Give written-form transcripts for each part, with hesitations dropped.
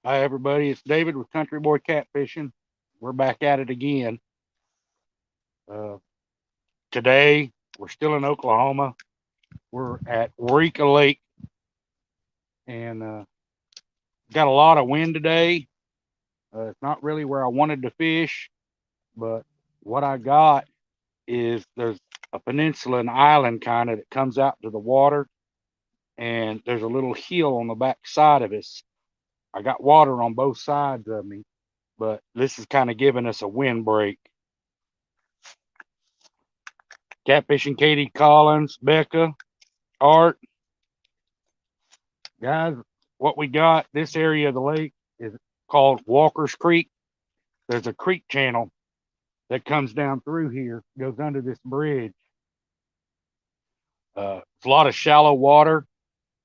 Hi, everybody. It's David with Country Boy Catfishing. We're back at it again. Uh, Today, we're still in Oklahoma. We're at Eureka Lake and got a lot of wind today. It's not really where I wanted to fish, but what I got is there's a peninsula, an island kind of that comes out to the water, and there's a little hill on the back side of us. I got water on both sides of me, but this is kind of giving us a windbreak. Catfishing Katie Collins, Becca, Art, guys, what we got, this area of the lake is called Walker's Creek. There's a creek channel that comes down through here, goes under this bridge. It's a lot of shallow water.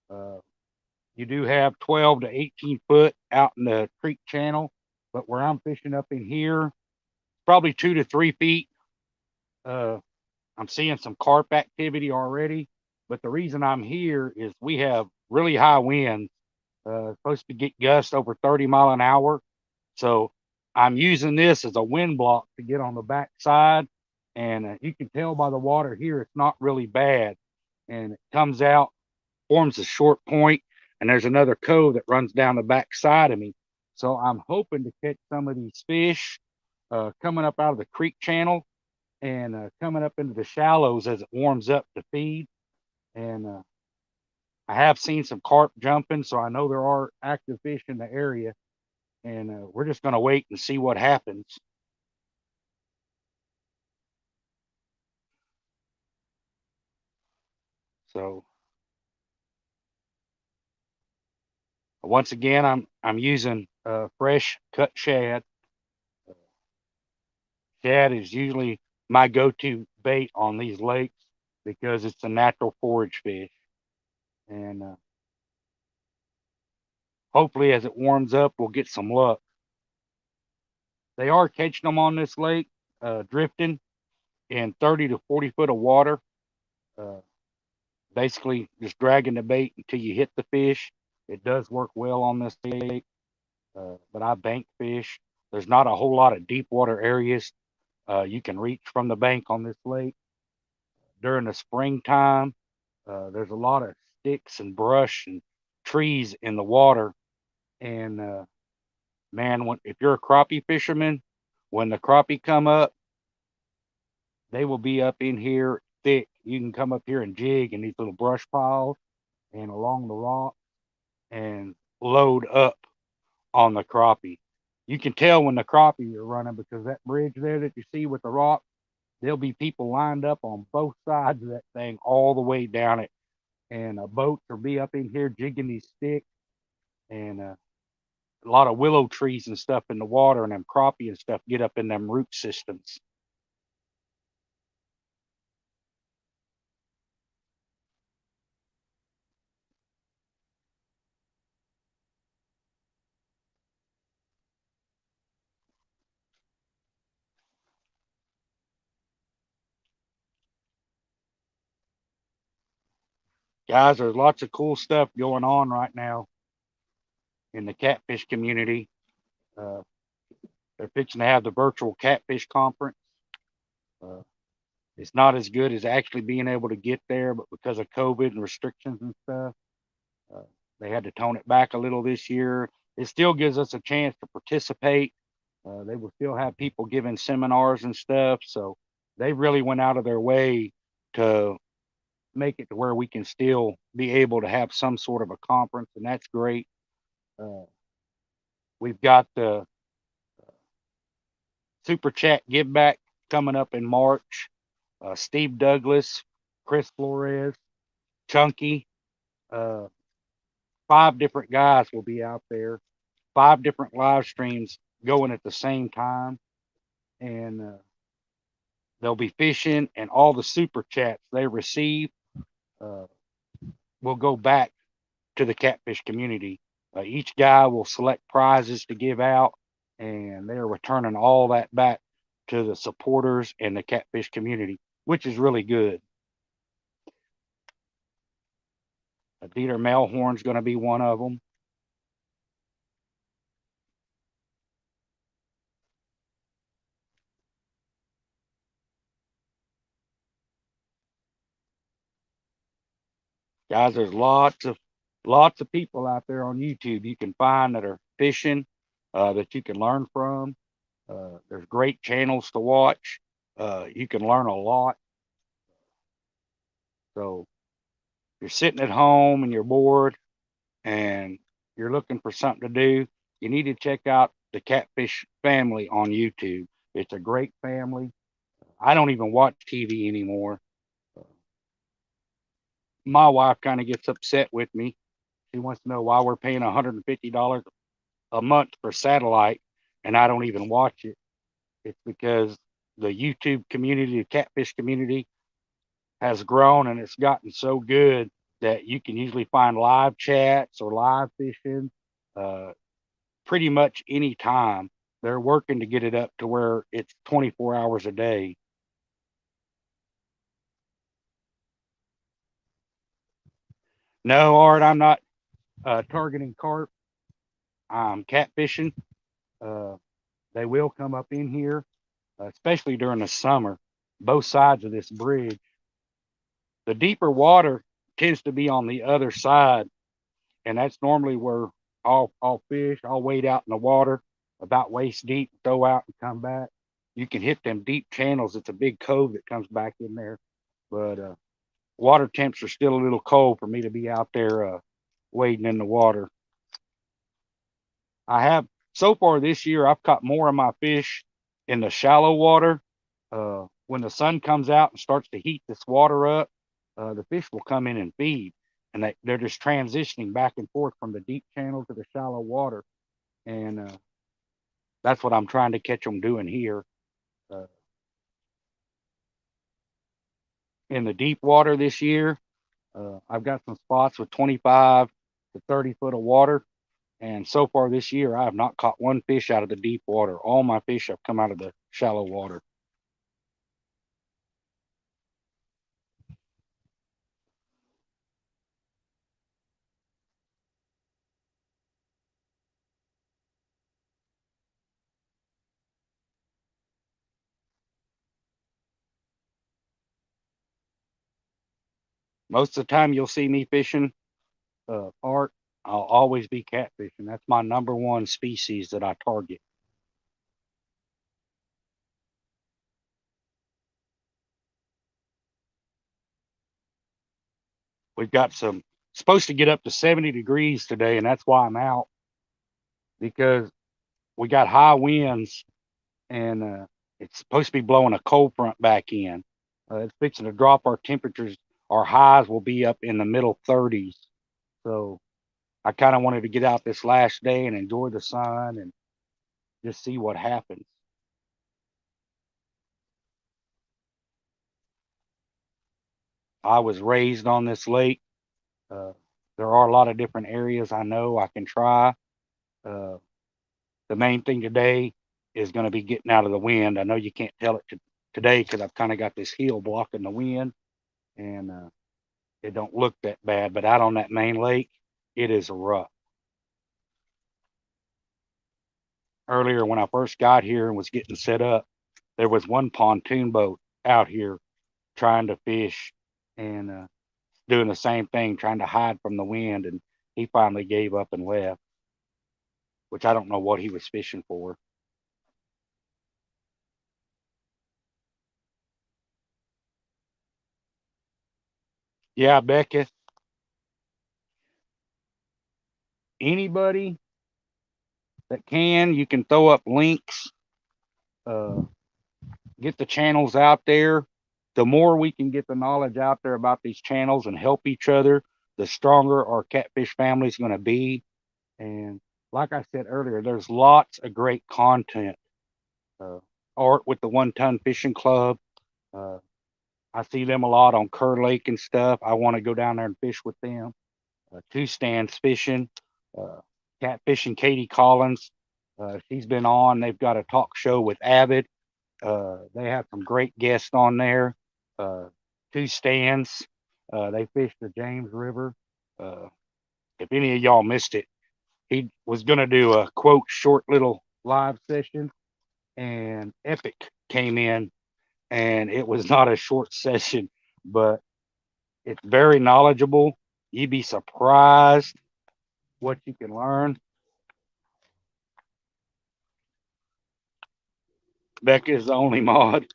Uh, you do have 12 to 18 foot out in the creek channel, but where I'm fishing up in here, probably 2 to 3 feet. Uh, I'm seeing some carp activity already, but the reason I'm here is we have really high winds, supposed to get gusts over 30 mile an hour. So I'm using this as a wind block to get on the back side. And you can tell by the water here, it's not really bad. And it comes out, forms a short point, and there's another cove that runs down the back side of me. So I'm hoping to catch some of these fish coming up out of the creek channel and coming up into the shallows as it warms up to feed. And I have seen some carp jumping, so I know there are active fish in the area. And we're just going to wait and see what happens. So once again, I'm using fresh cut shad. Shad is usually my go-to bait on these lakes because it's a natural forage fish. And hopefully, as it warms up, we'll get some luck. They are catching them on this lake, drifting in 30 to 40 foot of water. Uh, Basically, just dragging the bait until you hit the fish. It does work well on this lake, but I bank fish. There's not a whole lot of deep water areas you can reach from the bank on this lake. During the springtime, there's a lot of sticks and brush and trees in the water. And man, if you're a crappie fisherman, when the crappie come up, they will be up in here thick. You can come up here and jig in these little brush piles and along the rock and load up on the crappie. You can tell when the crappie are running because that bridge there that you see with the rock, there'll be people lined up on both sides of that thing all the way down it. And boats will be up in here jigging these sticks and a lot of willow trees and stuff in the water, and them crappie and stuff get up in them root systems. Guys, there's lots of cool stuff going on right now in the catfish community. Uh, they're fixing to have the virtual catfish conference. Uh, it's not as good as actually being able to get there, but because of COVID and restrictions and stuff, uh, they had to tone it back a little this year. It still gives us a chance to participate. They will still have people giving seminars and stuff. So they really went out of their way to make it to where we can still be able to have some sort of a conference, and that's great. Uh, we've got the Super Chat Give Back coming up in March. Steve Douglas, Chris Flores, Chunky, uh, 5 different guys will be out there, 5 different live streams going at the same time. And they'll be fishing, and all the super chats they receive uh, will go back to the catfish community. Each guy will select prizes to give out, and they're returning all that back to the supporters and the catfish community, which is really good. Dieter Melhorn's going to be one of them. Guys, there's lots of people out there on YouTube you can find that are fishing, that you can learn from. There's great channels to watch. You can learn a lot. So if you're sitting at home and you're bored and you're looking for something to do, you need to check out the Catfish Family on YouTube. It's a great family. I don't even watch TV anymore. My wife kind of gets upset with me. She wants to know why we're paying $150 a month for satellite and I don't even watch it. It's because the YouTube community, the catfish community, has grown and it's gotten so good that you can usually find live chats or live fishing uh, pretty much any time. They're working to get it up to where it's 24 hours a day. No, Art, I'm not targeting carp. I'm catfishing. Uh, they will come up in here, especially during the summer, both sides of this bridge. The deeper water tends to be on the other side, and that's normally where I'll fish. I'll wade out in the water about waist deep, throw out and come back. You can hit them deep channels. It's a big cove that comes back in there, but water temps are still a little cold for me to be out there wading in the water. I have so far this year. I've caught more of my fish in the shallow water. When the sun comes out and starts to heat this water up, the fish will come in and feed, and they're just transitioning back and forth from the deep channel to the shallow water, and that's what I'm trying to catch them doing here. Uh, in the deep water this year, I've got some spots with 25 to 30 foot of water. And so far this year, I have not caught one fish out of the deep water. All my fish have come out of the shallow water. Most of the time, you'll see me fishing Art. I'll always be catfishing. That's my number one species that I target. We've got some supposed to get up to 70 degrees today, and that's why I'm out because we got high winds and it's supposed to be blowing a cold front back in. It's fixing to drop our temperatures. Our highs will be up in the middle 30s. So I kind of wanted to get out this last day and enjoy the sun and just see what happens. I was raised on this lake. Uh, there are a lot of different areas I know I can try. Uh, the main thing today is going to be getting out of the wind. I know you can't tell it today because I've kind of got this hill blocking the wind, and it don't look that bad. But out on that main lake, it is rough. Earlier, when I first got here and was getting set up, there was one pontoon boat out here trying to fish and doing the same thing, trying to hide from the wind. And he finally gave up and left, which I don't know what he was fishing for. Yeah, Becca, anybody that can, you can throw up links, uh, get the channels out there. The more we can get the knowledge out there about these channels and help each other, the stronger our catfish family is going to be. And like I said earlier, there's lots of great content. Uh, Art with the One Ton Fishing Club. Uh, I see them a lot on Kerr Lake and stuff. I want to go down there and fish with them. Two Stands Fishing, uh, Catfishing Katie Collins. She's been on. They've got a talk show with Avid. They have some great guests on there. Uh, Two Stands. They fish the James River. Uh, if any of y'all missed it, he was going to do a quote short little live session, and Epic came in, and it was not a short session, but it's very knowledgeable. You'd be surprised what you can learn. Becca's the only mod.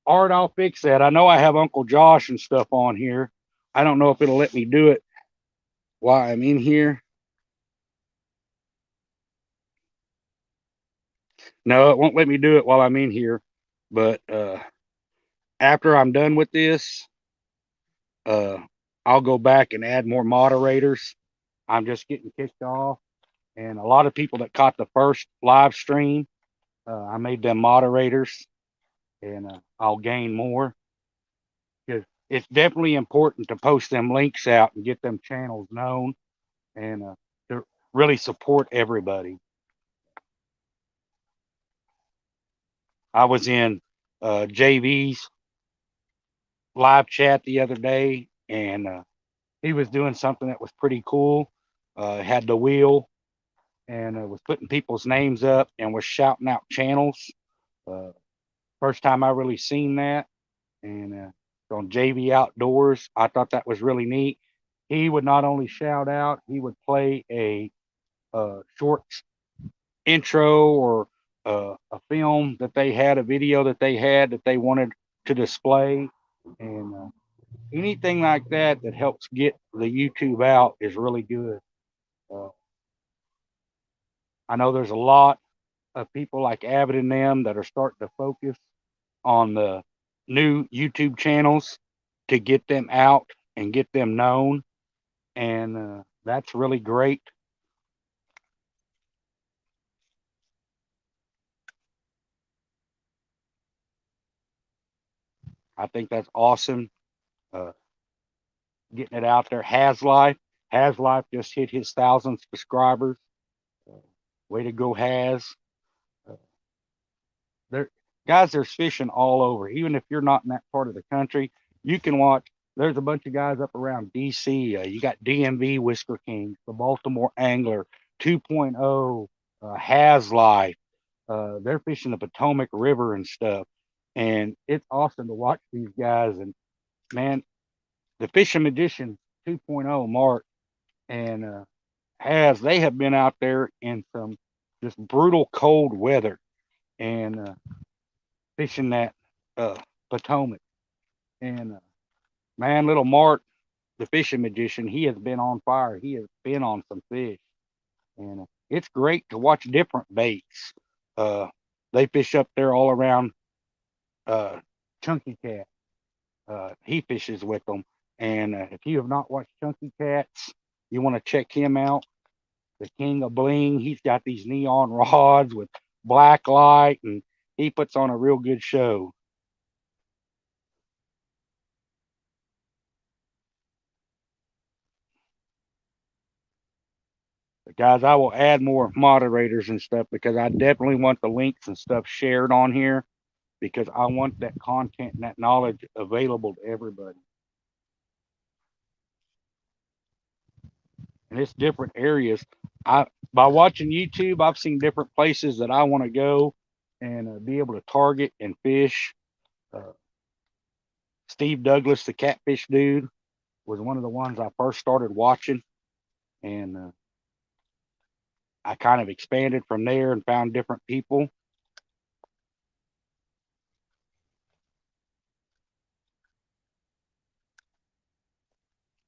Art, I'll fix that. I know I have Uncle Josh and stuff on here. I don't know if it'll let me do it while I'm in here. No, it won't let me do it while I'm in here. But after I'm done with this, uh, I'll go back and add more moderators. I'm just getting kicked off. And a lot of people that caught the first live stream, I made them moderators, and I'll gain more because it's definitely important to post them links out and get them channels known and to really support everybody. I was in JV's live chat the other day, and he was doing something that was pretty cool. Had the wheel and was putting people's names up and was shouting out channels. Uh, First time I really seen that, and on JV Outdoors, I thought that was really neat. He would not only shout out, he would play a short intro or a film that they had, a video that they had that they wanted to display, and anything like that that helps get the YouTube out is really good. Uh, I know there's a lot of people like Avid and them that are starting to focus on the new YouTube channels to get them out and get them known, and that's really great. I think that's awesome. Uh, Getting it out there. Has Life just hit his 1,000 subscribers. Uh, Way to go, Has. Uh, there, guys, there's fishing all over. Even if you're not in that part of the country, you can watch. There's a bunch of guys up around DC. You got DMV Whisker Kings, the Baltimore Angler, 2.0, Has Life. They're fishing the Potomac River and stuff. And it's awesome to watch these guys. And man, the Fishing Magician 2.0, Mark, and they have been out there in some just brutal cold weather and fishing that uh, Potomac. And man, little Mark, the Fishing Magician, he has been on fire. He has been on some fish, and it's great to watch different baits. Uh, they fish up there all around Chunky Cat. He fishes with them, and if you have not watched Chunky Cats, you want to check him out. The King of Bling. He's got these neon rods with black light, and he puts on a real good show. But guys, I will add more moderators and stuff because I definitely want the links and stuff shared on here because I want that content and that knowledge available to everybody. And it's different areas. I By watching YouTube, I've seen different places that I want to go and be able to target and fish. Uh, Steve Douglas, the catfish dude, was one of the ones I first started watching, and I kind of expanded from there and found different people.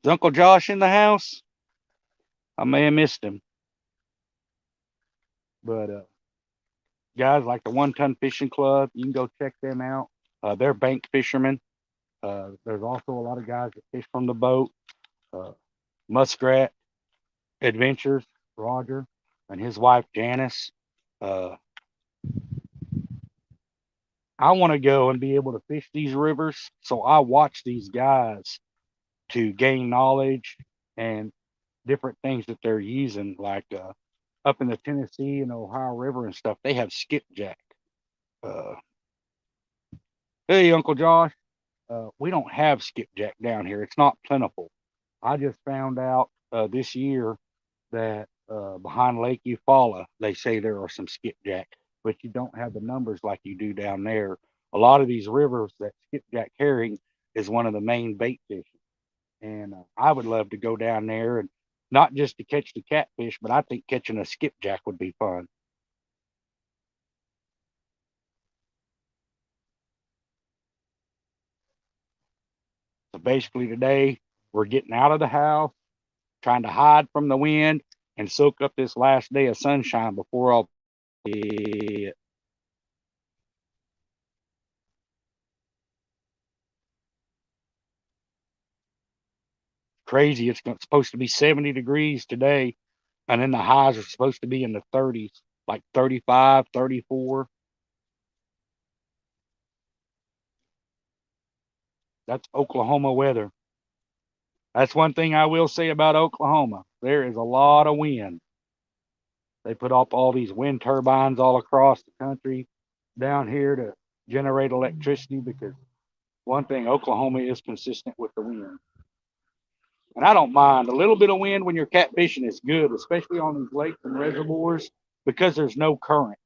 Is Uncle Josh in the house? I may have missed him, but guys like the One Ton Fishing Club, you can go check them out. They're bank fishermen. There's also a lot of guys that fish from the boat. Uh, Muskrat Adventures, Roger, and his wife Janice. Uh, I want to go and be able to fish these rivers, so I watch these guys to gain knowledge and different things that they're using. Like up in the Tennessee and Ohio River and stuff, they have skipjack. Uh, hey, Uncle Josh, we don't have skipjack down here. It's not plentiful. I just found out this year that behind Lake Eufaula, they say there are some skipjack, but you don't have the numbers like you do down there. A lot of these rivers that skipjack herring is one of the main bait fish. And I would love to go down there, and not just to catch the catfish, but I think catching a skipjack would be fun. So basically, today we're getting out of the house, trying to hide from the wind, and soak up this last day of sunshine before all. Crazy. It's supposed to be 70 degrees today, and then the highs are supposed to be in the 30s, like 35, 34. That's Oklahoma weather. That's one thing I will say about Oklahoma. There is a lot of wind. They put up all these wind turbines all across the country down here to generate electricity because one thing, Oklahoma is consistent with the wind. And I don't mind a little bit of wind when you're catfishing is good, especially on these lakes and reservoirs because there's no current.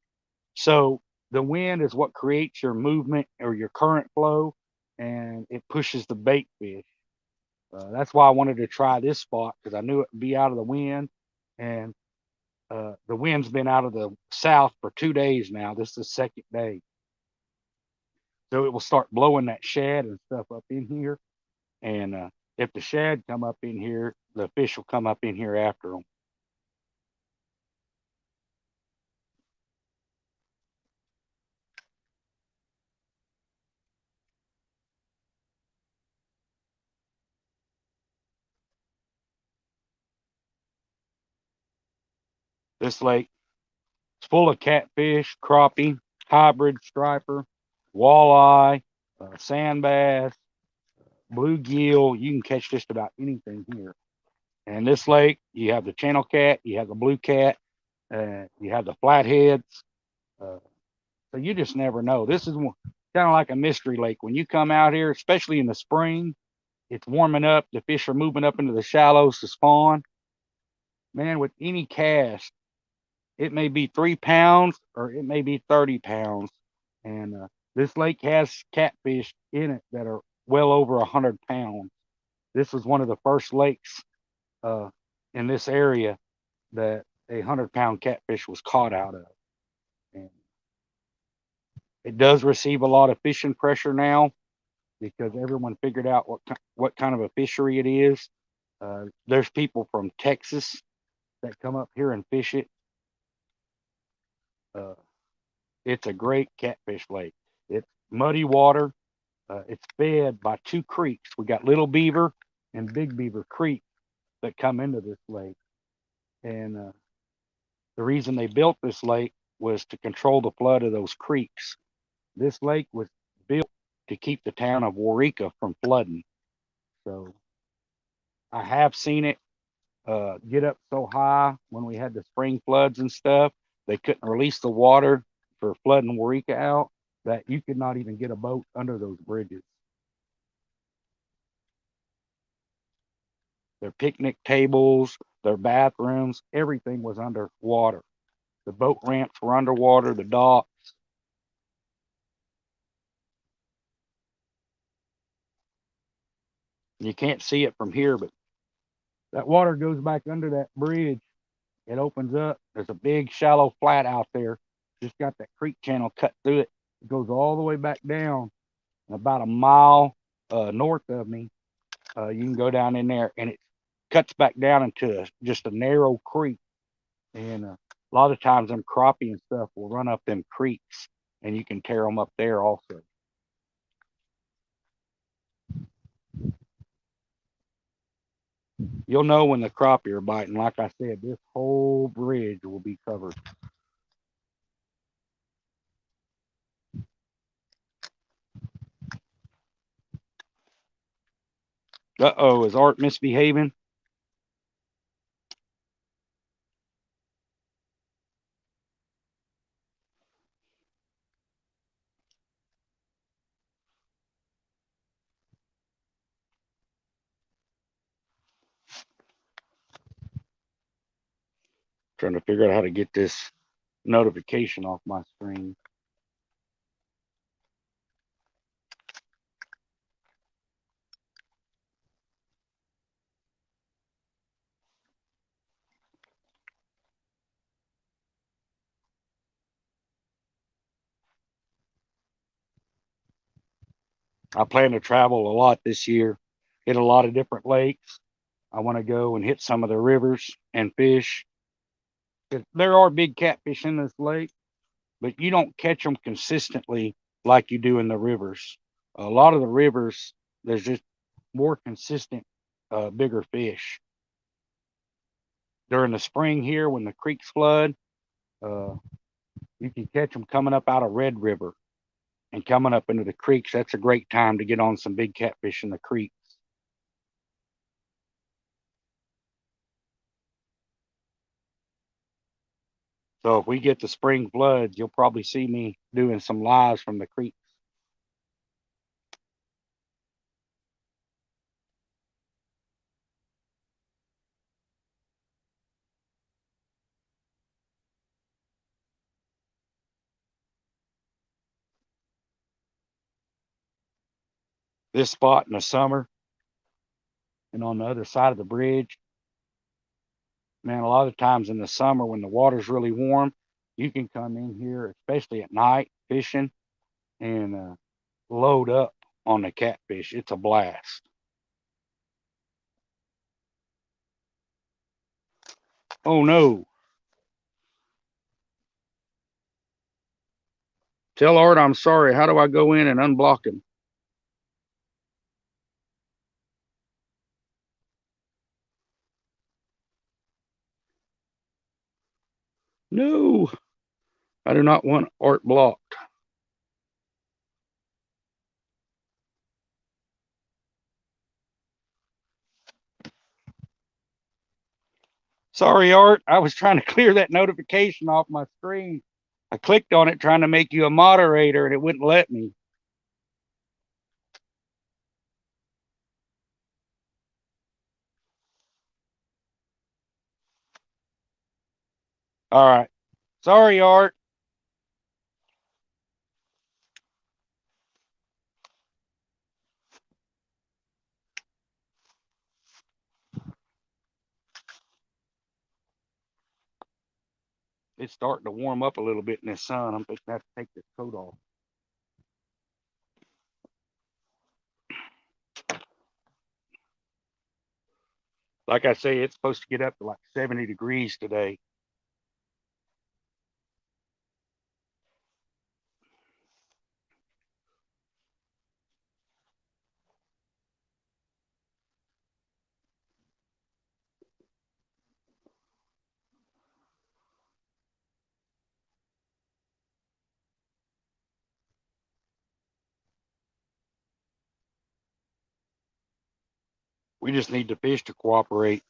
So the wind is what creates your movement or your current flow, and it pushes the bait fish. That's why I wanted to try this spot because I knew it would be out of the wind, and the wind's been out of the south for 2 days now. This is the second day, so it will start blowing that shad and stuff up in here. And if the shad come up in here, the fish will come up in here after them. This lake is full of catfish, crappie, hybrid striper, walleye, sand bass, bluegill. You can catch just about anything here. And this lake, you have the channel cat, you have the blue cat, you have the flatheads. Uh, so you just never know. This is kind of like a mystery lake. When you come out here, especially in the spring, it's warming up. The fish are moving up into the shallows to spawn. Man, with any cast, it may be 3 pounds or it may be 30 pounds. And this lake has catfish in it that are well over 100 pounds. This was one of the first lakes uh, in this area that a 100-pound catfish was caught out of. And it does receive a lot of fishing pressure now because everyone figured out what kind of a fishery it is. There's people from Texas that come up here and fish it. Uh, it's a great catfish lake. It's muddy water. It's fed by two creeks. We got Little Beaver and Big Beaver Creek that come into this lake. And the reason they built this lake was to control the flood of those creeks. This lake was built to keep the town of Waurika from flooding. So I have seen it get up so high when we had the spring floods and stuff. They couldn't release the water for flooding Waurika out, that you could not even get a boat under those bridges. Their picnic tables, their bathrooms, everything was underwater. The boat ramps were underwater, the docks. You can't see it from here, but that water goes back under that bridge. It opens up. There's a big shallow flat out there. Just got that creek channel cut through it. It goes all the way back down. About a mile north of me, you can go down in there, and it cuts back down into just a narrow creek. And a lot of times, them crappie and stuff will run up them creeks, and you can tear them up there also. You'll know when the crappie are biting. Like I said, this whole bridge will be covered. Uh-oh, is Art misbehaving? Trying to figure out how to get this notification off my screen. I plan to travel a lot this year, hit a lot of different lakes. I want to go and hit some of the rivers and fish. There are big catfish in this lake, but you don't catch them consistently like you do in the rivers. A lot of the rivers, there's just more consistent, bigger fish. During the spring here, when the creeks flood, uh, you can catch them coming up out of Red River and coming up into the creeks. That's a great time to get on some big catfish in the creek. So if we get the spring floods, you'll probably see me doing some lives from the creek. This spot in the summer and on the other side of the bridge, man, a lot of times in the summer when the water's really warm, you can come in here, especially at night, fishing and load up on the catfish. It's a blast. Oh no. Tell Art I'm sorry. How do I go in and unblock him? No, I do not want Art blocked. Sorry, Art. I was trying to clear that notification off my screen. I clicked on it trying to make you a moderator and it wouldn't let me. All right. Sorry, Art. It's starting to warm up a little bit in the sun. I'm just going to have to take this coat off. Like I say, it's supposed to get up to like 70 degrees today. We just need the fish to cooperate.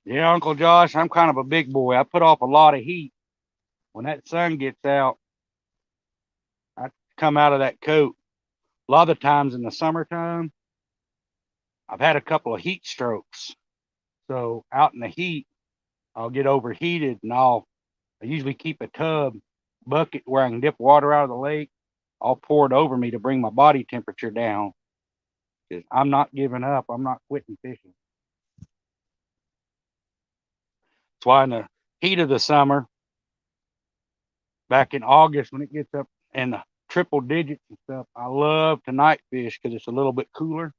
Yeah, Uncle Josh, I'm kind of a big boy. I put off a lot of heat. When that sun gets out, I come out of that coat. A lot of the times in the summertime, I've had a couple of heat strokes. So out in the heat, I'll get overheated and I usually keep a tub bucket where I can dip water out of the lake. I'll pour it over me to bring my body temperature down. 'Cause I'm not giving up. I'm not quitting fishing. That's why in the heat of the summer, back in August when it gets up in the triple digits and stuff, I love to night fish because it's a little bit cooler.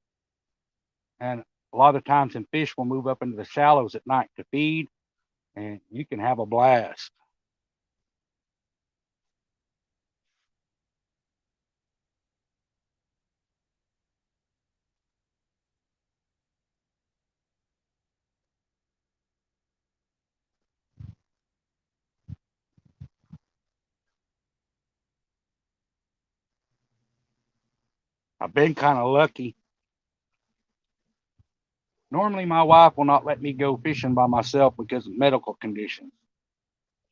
And a lot of times, some fish will move up into the shallows at night to feed, and you can have a blast. I've been kind of lucky. Normally, my wife will not let me go fishing by myself because of medical conditions.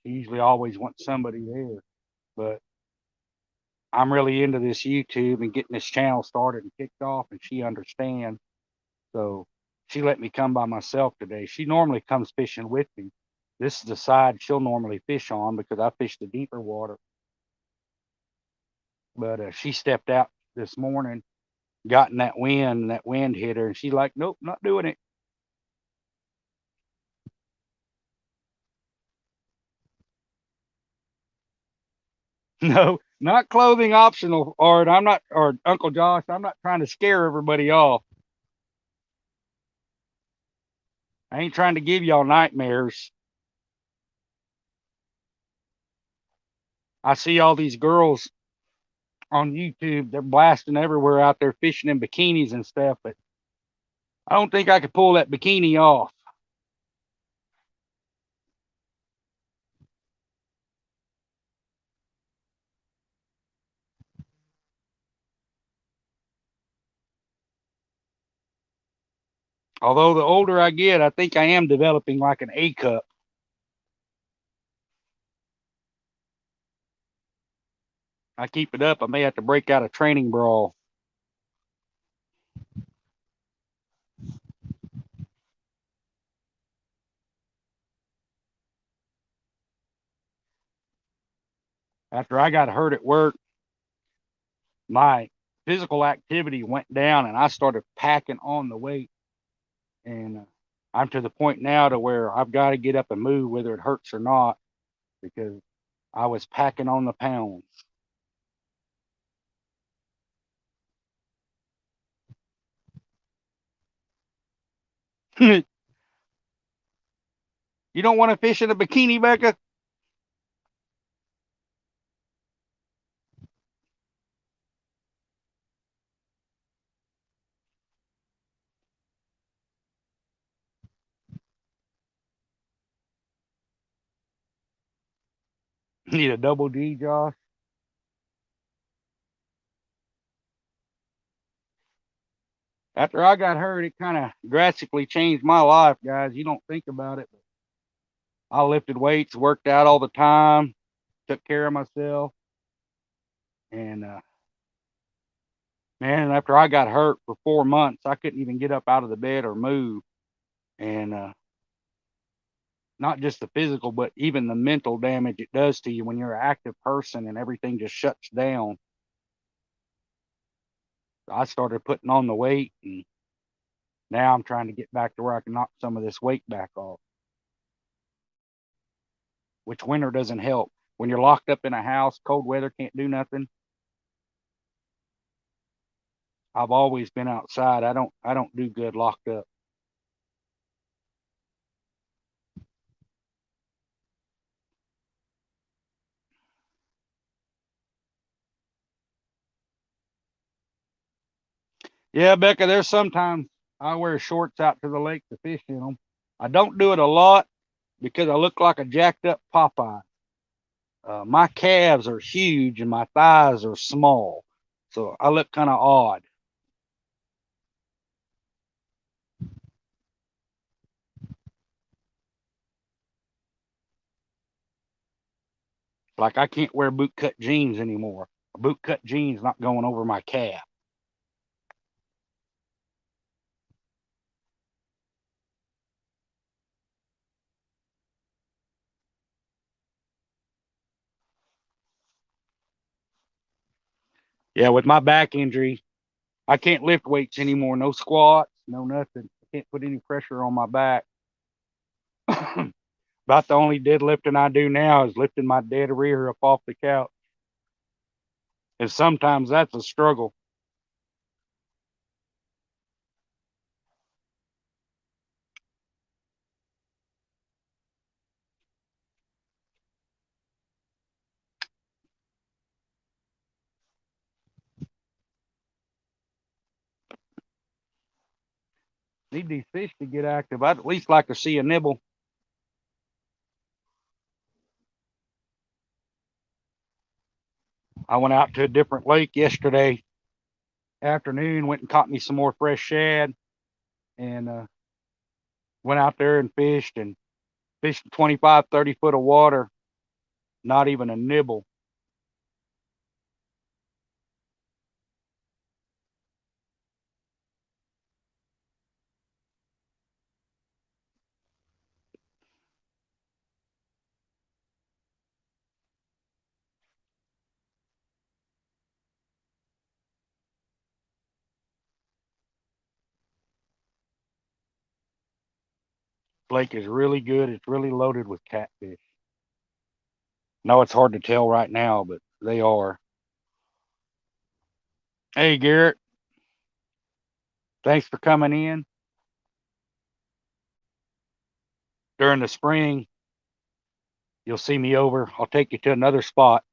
She usually always wants somebody there. But I'm really into this YouTube and getting this channel started and kicked off, and she understands. So she let me come by myself today. She normally comes fishing with me. This is the side she'll normally fish on because I fish the deeper water. But she stepped out this morning, got in that wind, and that wind hit her, and she's like, "Nope, not doing it." No, not clothing optional, Art. I'm not, or Uncle Josh. I'm not trying to scare everybody off. I ain't trying to give y'all nightmares. I see all these girls on YouTube. They're blasting everywhere out there fishing in bikinis and stuff, but I don't think I could pull that bikini off. Although the older I get, I think I am developing like an A cup. I keep it up, I may have to break out a training brawl. After I got hurt at work, my physical activity went down and I started packing on the weight. And I'm to the point now to where I've got to get up and move whether it hurts or not because I was packing on the pounds. You don't want to fish in a bikini, Becca? Need a double D, Josh? After I got hurt, it kind of drastically changed my life, guys. You don't think about it, but I lifted weights, worked out all the time, took care of myself, and man, after I got hurt for 4 months, I couldn't even get up out of the bed or move, and not just the physical, but even the mental damage it does to you when you're an active person and everything just shuts down. I started putting on the weight, and now I'm trying to get back to where I can knock some of this weight back off, which winter doesn't help. When you're locked up in a house, cold weather can't do nothing. I've always been outside. I don't do good locked up. Yeah, Becca, there's sometimes I wear shorts out to the lake to fish in them. I don't do it a lot because I look like a jacked up Popeye. My calves are huge and my thighs are small, so I look kind of odd. Like I can't wear boot cut jeans anymore. A boot cut jeans not going over my calf. Yeah, with my back injury, I can't lift weights anymore. No squats, no nothing. I can't put any pressure on my back. About the only deadlifting I do now is lifting my dead rear up off the couch. And sometimes that's a struggle. Need these fish to get active. I'd at least like to see a nibble. I went out to a different lake yesterday afternoon, went and caught me some more fresh shad, and went out there and fished 25, 30 foot of water, not even a nibble. Lake is really good. It's really loaded with catfish. No, it's hard to tell right now, but they are. Hey, Garrett, thanks for coming in. During the spring, you'll see me over. I'll take you to another spot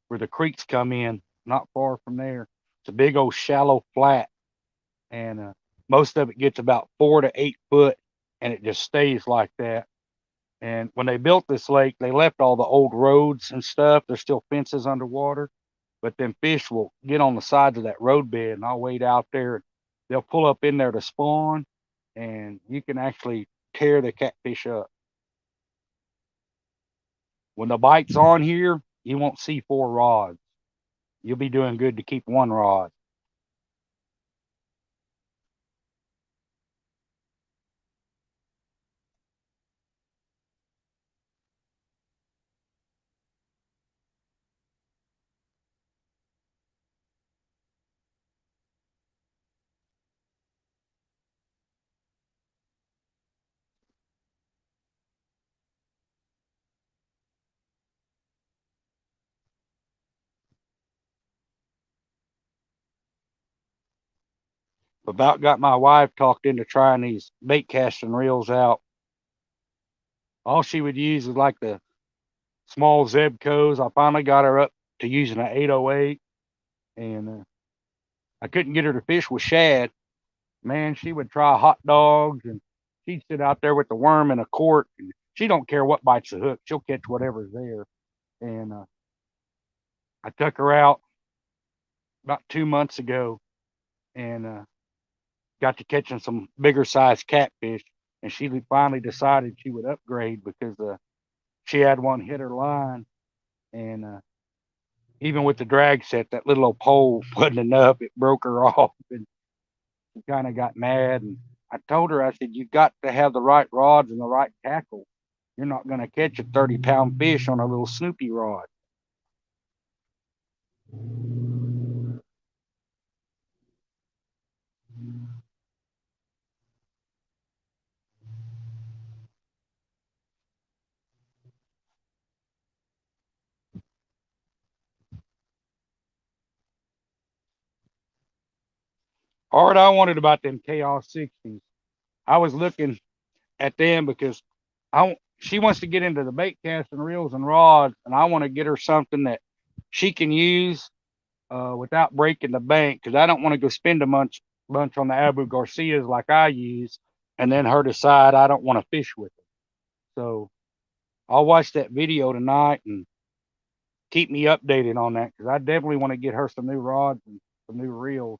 where the creeks come in, not far from there. It's a big old shallow flat, and most of it gets about 4 to 8 foot, and it just stays like that. And when they built this lake, they left all the old roads and stuff. There's still fences underwater, but then fish will get on the sides of that road bed, and I'll wait out there. They'll pull up in there to spawn, and you can actually tear the catfish up. When the bite's on here, you won't see 4 rods. You'll be doing good to keep 1 rod. About got my wife talked into trying these bait casting reels out. All she would use is like the small Zebcos. I finally got her up to using an 808, and I couldn't get her to fish with shad. Man, she would try hot dogs, and she'd sit out there with the worm in a quart. And she don't care what bites the hook; she'll catch whatever's there. And I took her out about 2 months ago, and got to catching some bigger sized catfish. And she finally decided she would upgrade because she had one hit her line, and even with the drag set, that little old pole wasn't enough. It broke her off, and she kind of got mad. And I told her, I said, you got to have the right rods and the right tackle. You're not going to catch a 30-pound fish on a little Snoopy rod. All right, I wanted about them Chaos 60s. I was looking at them because she wants to get into the bait casting reels and rods, and I want to get her something that she can use without breaking the bank, because I don't want to go spend a bunch on the Abu Garcias like I use, and then her decide I don't want to fish with it. So I'll watch that video tonight and keep me updated on that, because I definitely want to get her some new rods and some new reels.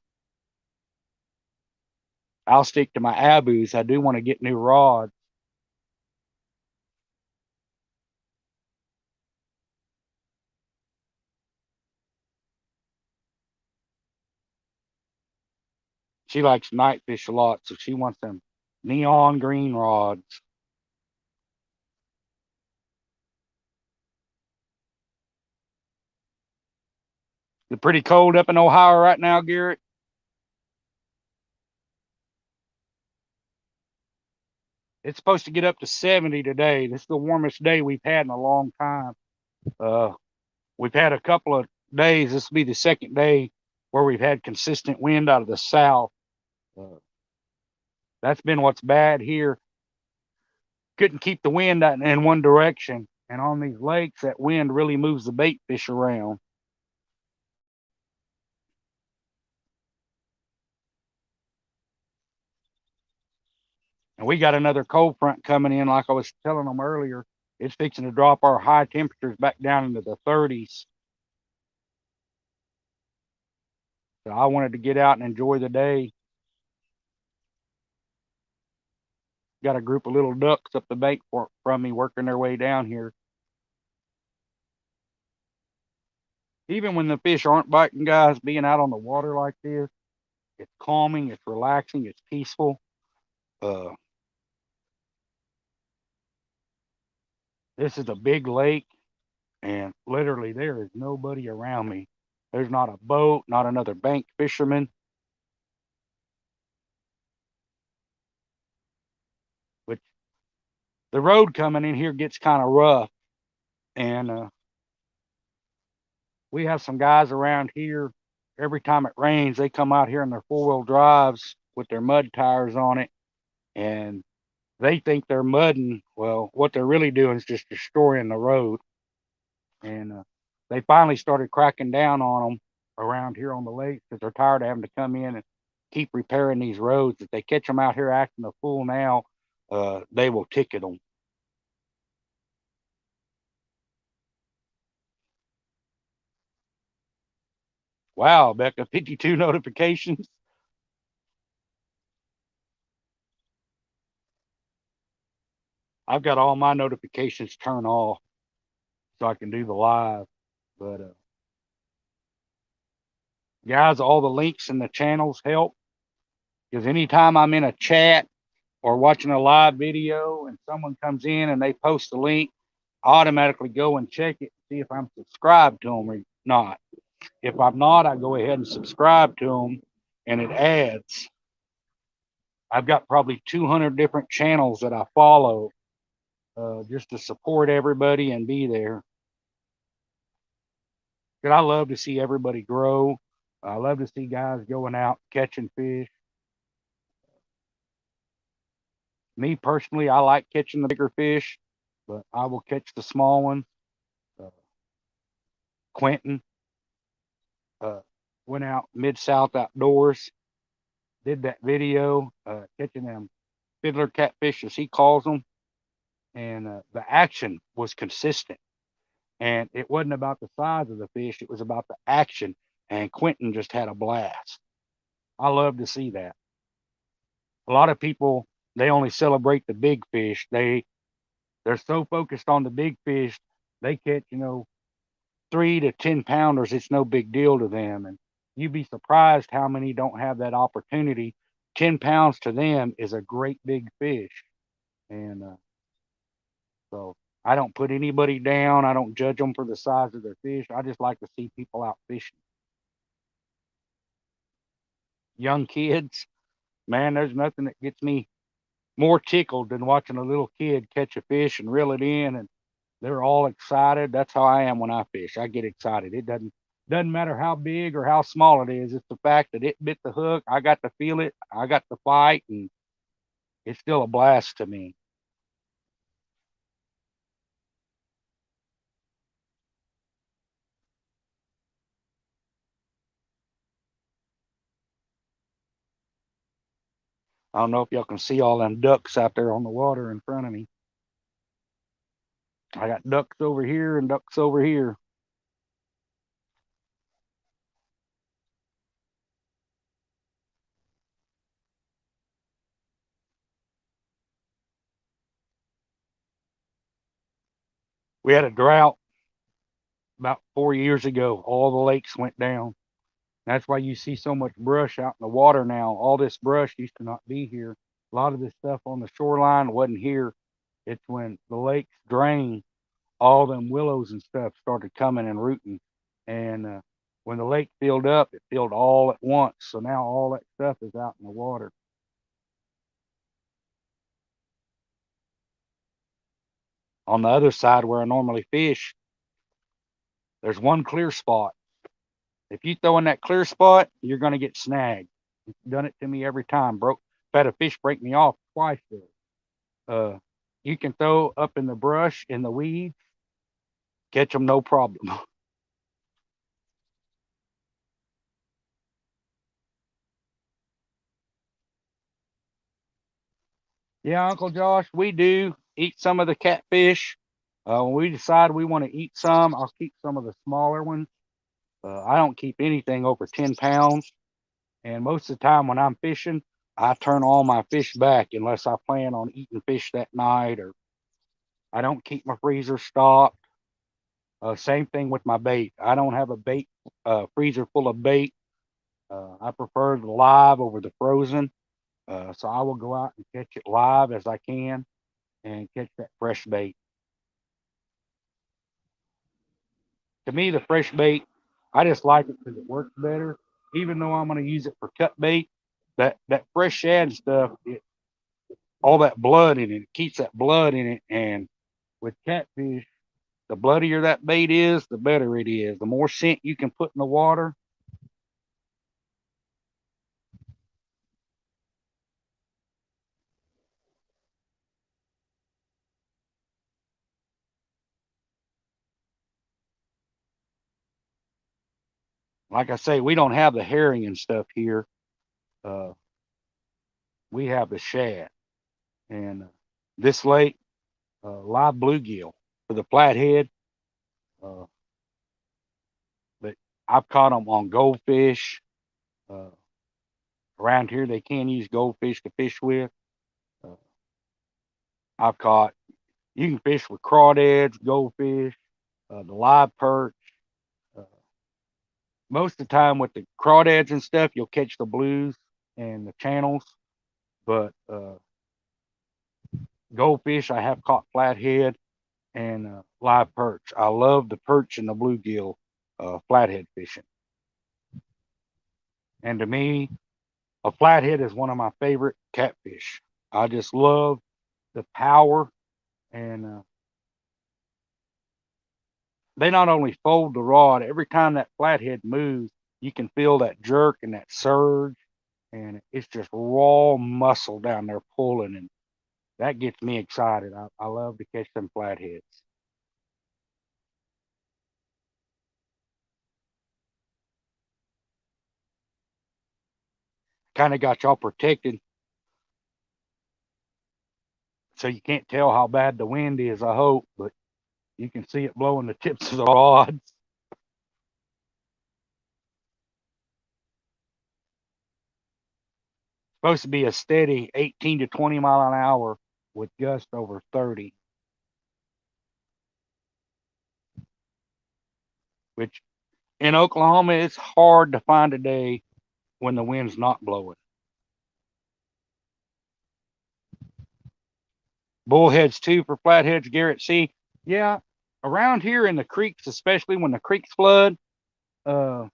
I'll stick to my Abus. I do want to get new rods. She likes night fish a lot, so she wants them neon green rods. It's pretty cold up in Ohio right now, Garrett. It's supposed to get up to 70 today. This is the warmest day we've had in a long time. Uh, we've had a couple of days. This will be the second day where we've had consistent wind out of the south. Uh, that's been what's bad here. Couldn't keep the wind in one direction. And on these lakes, that wind really moves the bait fish around. And we got another cold front coming in, like I was telling them earlier. It's fixing to drop our high temperatures back down into the 30s. So I wanted to get out and enjoy the day. Got a group of little ducks up the bank from me working their way down here. Even when the fish aren't biting, guys, being out on the water like this, it's calming, it's relaxing, it's peaceful. Uh, this is a big lake, and literally there is nobody around me. There's not a boat, not another bank fisherman. Which the road coming in here gets kind of rough, and we have some guys around here. Every time it rains, they come out here in their 4-wheel drives with their mud tires on it, and they think they're mudding. Well, what they're really doing is just destroying the road. And they finally started cracking down on them around here on the lake because they're tired of having to come in and keep repairing these roads. If they catch them out here acting a fool now, they will ticket them. Wow, Becca, 52 notifications. I've got all my notifications turned off so I can do the live. But guys, all the links in the channels help, because anytime I'm in a chat or watching a live video and someone comes in and they post a link, I automatically go and check it, see if I'm subscribed to them or not. If I'm not, I go ahead and subscribe to them, and it adds. I've got probably 200 different channels that I follow just to support everybody and be there. Because I love to see everybody grow. I love to see guys going out catching fish. Me personally, I like catching the bigger fish, but I will catch the small ones. Quentin went out Mid-South Outdoors, did that video catching them fiddler catfish, as he calls them, and the action was consistent. And it wasn't about the size of the fish; it was about the action. And Quentin just had a blast. I love to see that. A lot of people, they only celebrate the big fish. They're so focused on the big fish, they catch 3 to 10 pounders. It's no big deal to them, and you'd be surprised how many don't have that opportunity. 10 pounds to them is a great big fish, and so I don't put anybody down. I don't judge them for the size of their fish. I just like to see people out fishing. Young kids, man, there's nothing that gets me more tickled than watching a little kid catch a fish and reel it in, and they're all excited. That's how I am when I fish. I get excited. It doesn't matter how big or how small it is. It's the fact that it bit the hook. I got to feel it. I got to fight, and it's still a blast to me. I don't know if y'all can see all them ducks out there on the water in front of me. I got ducks over here and ducks over here. We had a drought about 4 years ago. All the lakes went down. That's why you see so much brush out in the water now. All this brush used to not be here. A lot of this stuff on the shoreline wasn't here. It's when the lakes drained, all them willows and stuff started coming and rooting. And when the lake filled up, it filled all at once. So now all that stuff is out in the water. On the other side where I normally fish, there's one clear spot. If you throw in that clear spot, you're going to get snagged. It's done it to me every time. Had a fish break me off twice there. You can throw up in the brush, in the weeds, catch them no problem. Yeah, Uncle Josh, we do eat some of the catfish. When we decide we want to eat some, I'll keep some of the smaller ones. I don't keep anything over 10 pounds. And most of the time when I'm fishing, I turn all my fish back unless I plan on eating fish that night, or I don't keep my freezer stocked. Same thing with my bait. I don't have a bait freezer full of bait. I prefer the live over the frozen. So I will go out and catch it live as I can and catch that fresh bait. To me, the fresh bait, I just like it because it works better. Even though I'm going to use it for cut bait, that fresh shad stuff, all that blood in it. It keeps that blood in it. And with catfish, the bloodier that bait is, the better it is. The more scent you can put in the water. Like I say, we don't have the herring and stuff here. Uh, we have the shad. And this lake, live bluegill for the flathead. Uh, but I've caught them on goldfish. Uh, Around here, they can use goldfish to fish with. Uh, I've caught, you can fish with crawdads, goldfish, the live perch. Uh, Most of the time with the crawdads and stuff, you'll catch the blues and the channels. But goldfish, I have caught flathead and live perch. I love the perch and the bluegill flathead fishing. And to me, a flathead is one of my favorite catfish. I just love the power, and they not only fold the rod, every time that flathead moves, you can feel that jerk and that surge, and it's just raw muscle down there pulling, and that gets me excited. I love to catch them flatheads. Kind of got y'all protected so you can't tell how bad the wind is, I hope, but you can see it blowing the tips of the rods. Supposed to be a steady 18 to 20 mile an hour with gusts over 30, which in Oklahoma, it's hard to find a day when the wind's not blowing. Bullheads too for flatheads, Garrett. See, yeah, around here in the creeks, especially when the creeks flood, uh,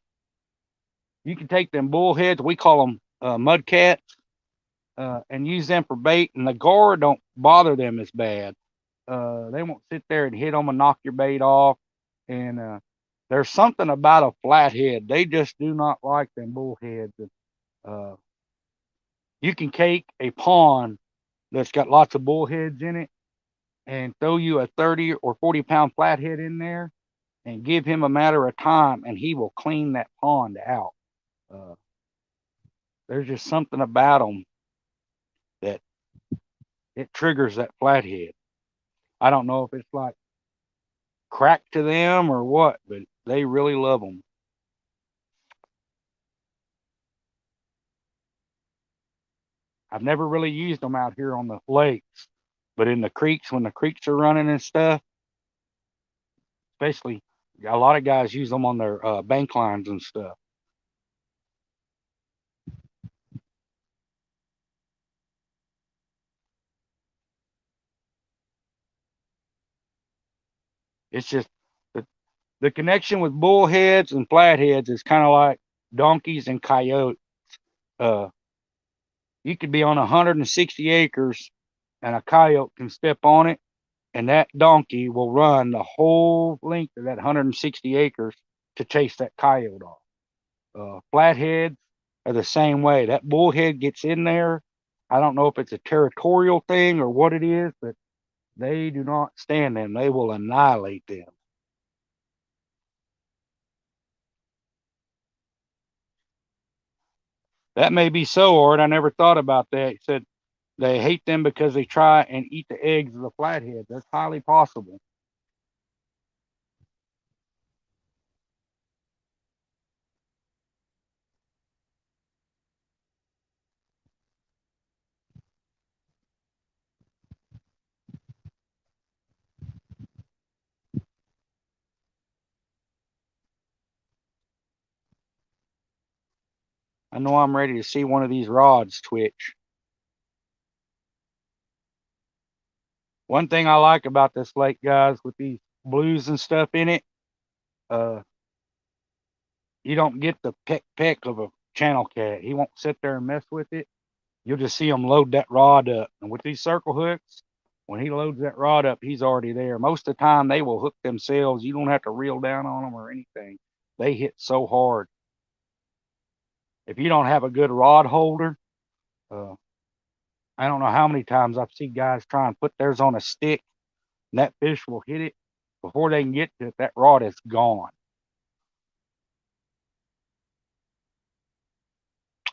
you can take them bullheads. We call them mudcats, and use them for bait, and the gar don't bother them as bad. They won't sit there and hit them and knock your bait off. And there's something about a flathead. They just do not like them bullheads. Uh, you can take a pond that's got lots of bullheads in it and throw you a 30 or 40 pound flathead in there and give him a matter of time and he will clean that pond out. Uh, there's just something about them that it triggers that flathead. I don't know if it's like crack to them or what, but they really love them. I've never really used them out here on the lakes, but in the creeks, when the creeks are running and stuff, especially a lot of guys use them on their bank lines and stuff. It's just the, the connection with bullheads and flatheads is kind of like donkeys and coyotes. Uh, you could be on 160 acres and a coyote can step on it, and that donkey will run the whole length of that 160 acres to chase that coyote off. Flatheads are the same way. That bullhead gets in there. I don't know if it's a territorial thing or what it is, but they do not stand them. They will annihilate them. That may be so, Art. I never thought about that. He said they hate them because they try and eat the eggs of the flathead. That's highly possible. I know I'm ready to see one of these rods twitch. One thing I like about this lake, guys, with these blues and stuff in it, uh, you don't get the peck peck of a channel cat. He won't sit there and mess with it. You'll just see him load that rod up. And with these circle hooks, when he loads that rod up, he's already there. Most of the time, they will hook themselves. You don't have to reel down on them or anything. They hit so hard. If you don't have a good rod holder, uh, I don't know how many times I've seen guys try and put theirs on a stick, and that fish will hit it before they can get to it. That rod is gone.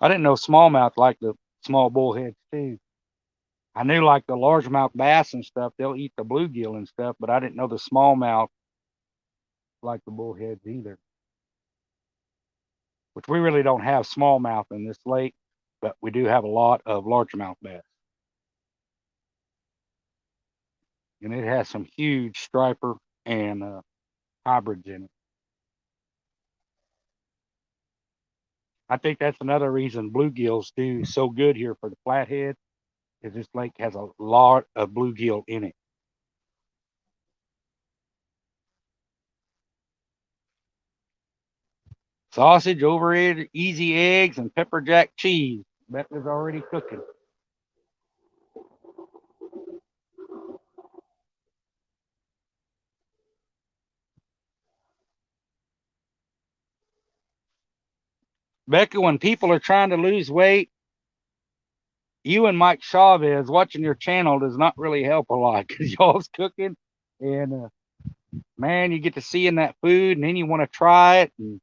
I didn't know smallmouth like the small bullheads too. I knew like the largemouth bass and stuff, they'll eat the bluegill and stuff, but I didn't know the smallmouth like the bullheads either. Which we really don't have smallmouth in this lake, but we do have a lot of largemouth bass. And it has some huge striper and hybrids in it. I think that's another reason bluegills do so good here for the flathead, is this lake has a lot of bluegill in it. Sausage over it, easy eggs, and pepper jack cheese. Becca's already cooking. Becca, when people are trying to lose weight, you and Mike Chavez watching your channel does not really help a lot because y'all's cooking and man, you get to seeing that food and then you want to try it and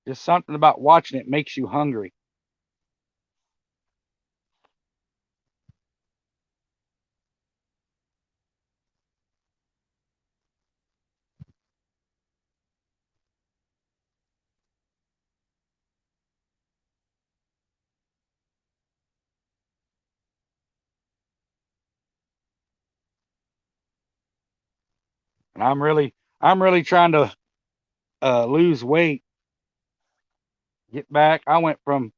just something about watching it makes you hungry. And I'm really trying to lose weight, get back. I went from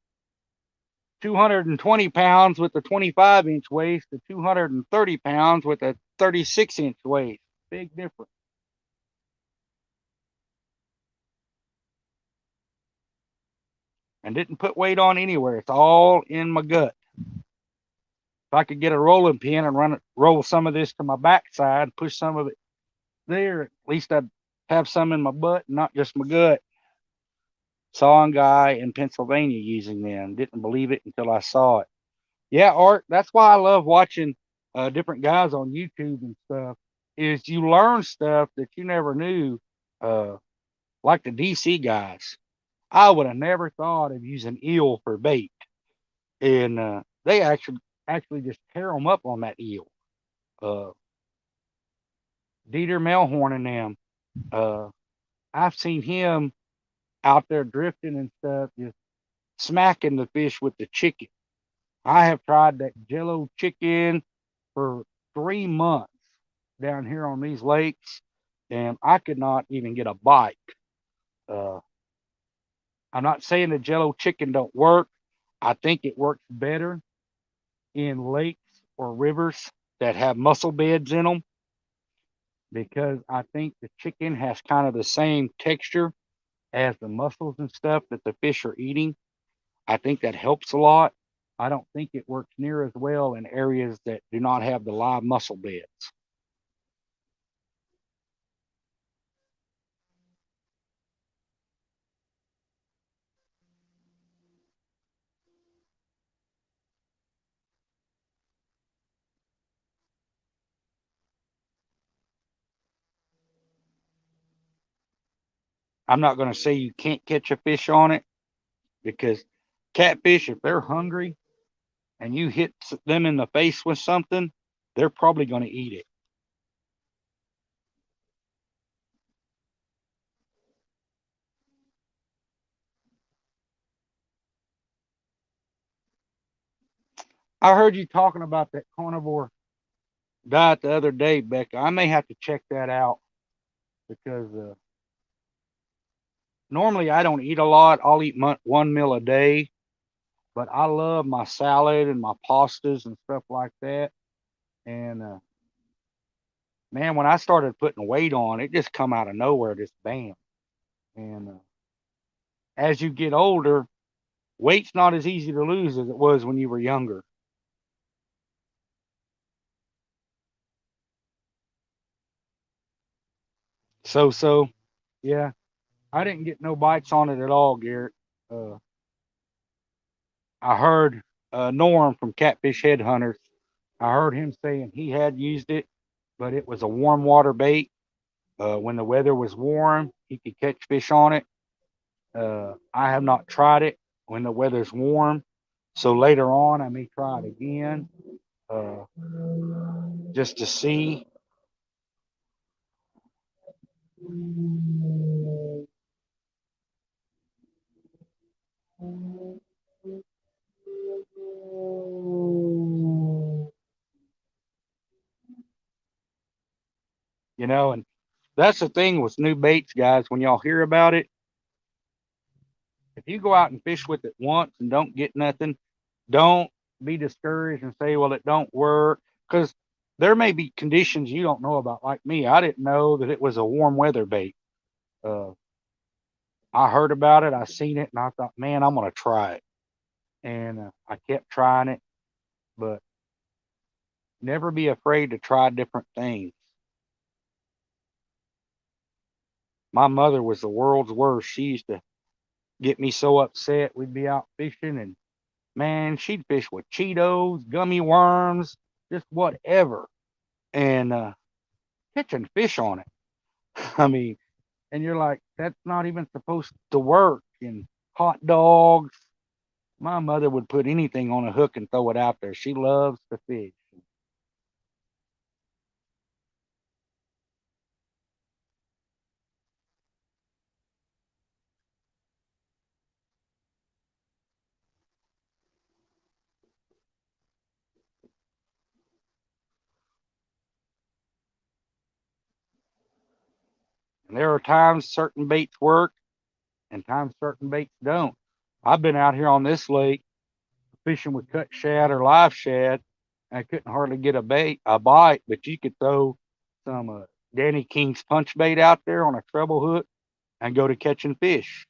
220 pounds with a 25-inch waist to 230 pounds with a 36-inch waist. Big difference. And didn't put weight on anywhere. It's all in my gut. If I could get a rolling pin and roll some of this to my backside, push some of it there, at least I'd have some in my butt, not just my gut. Saw a guy in Pennsylvania using them. Didn't believe it until I saw it. Yeah, Art. That's why I love watching different guys on YouTube and stuff. Is you learn stuff that you never knew. Uh, like the DC guys. I would have never thought of using eel for bait, and they actually just tear them up on that eel. Uh, Dieter Melhorn and them. Uh, I've seen him out there drifting and stuff, just smacking the fish with the chicken. I have tried that Jello chicken for 3 months down here on these lakes, and I could not even get a bite. Uh, I'm not saying the Jello chicken don't work. I think it works better in lakes or rivers that have mussel beds in them because I think the chicken has kind of the same texture as the mussels and stuff that the fish are eating. I think that helps a lot. I don't think it works near as well in areas that do not have the live mussel beds. I'm not going to say you can't catch a fish on it because catfish, if they're hungry and you hit them in the face with something, they're probably going to eat it. I heard you talking about that carnivore diet the other day, Becca. I may have to check that out because normally I don't eat a lot. I'll eat one meal a day, but I love my salad and my pastas and stuff like that. And man, when I started putting weight on, it just come out of nowhere, just bam. And as you get older, Weight's not as easy to lose as it was when you were younger. So, yeah, I didn't get no bites on it at all, Garrett. Uh, I heard Norm from Catfish Headhunters. I heard him saying he had used it, but it was a warm water bait. When the weather was warm, he could catch fish on it. I have not tried it when the weather's warm. So later on, I may try it again uh, just to see. And that's the thing with new baits, guys. When y'all hear about it, if you go out and fish with it once and don't get nothing, don't be discouraged and say, well, it don't work. Because there may be conditions you don't know about. Like me, I didn't know that it was a warm weather bait. Uh, I heard about it, I seen it, and I thought, man, I'm going to try it. And I kept trying it, but never be afraid to try different things. My mother was the world's worst. She used to get me so upset. We'd be out fishing, and man, she'd fish with Cheetos, gummy worms, just whatever, and catching fish on it. I mean, and you're like, that's not even supposed to work. And hot dogs. My mother would put anything on a hook and throw it out there. She loves to fish. And there are times certain baits work and times certain baits don't. I've been out here on this lake fishing with cut shad or live shad, and I couldn't hardly get a bite, but you could throw some Danny King's punch bait out there on a treble hook and go to catching fish.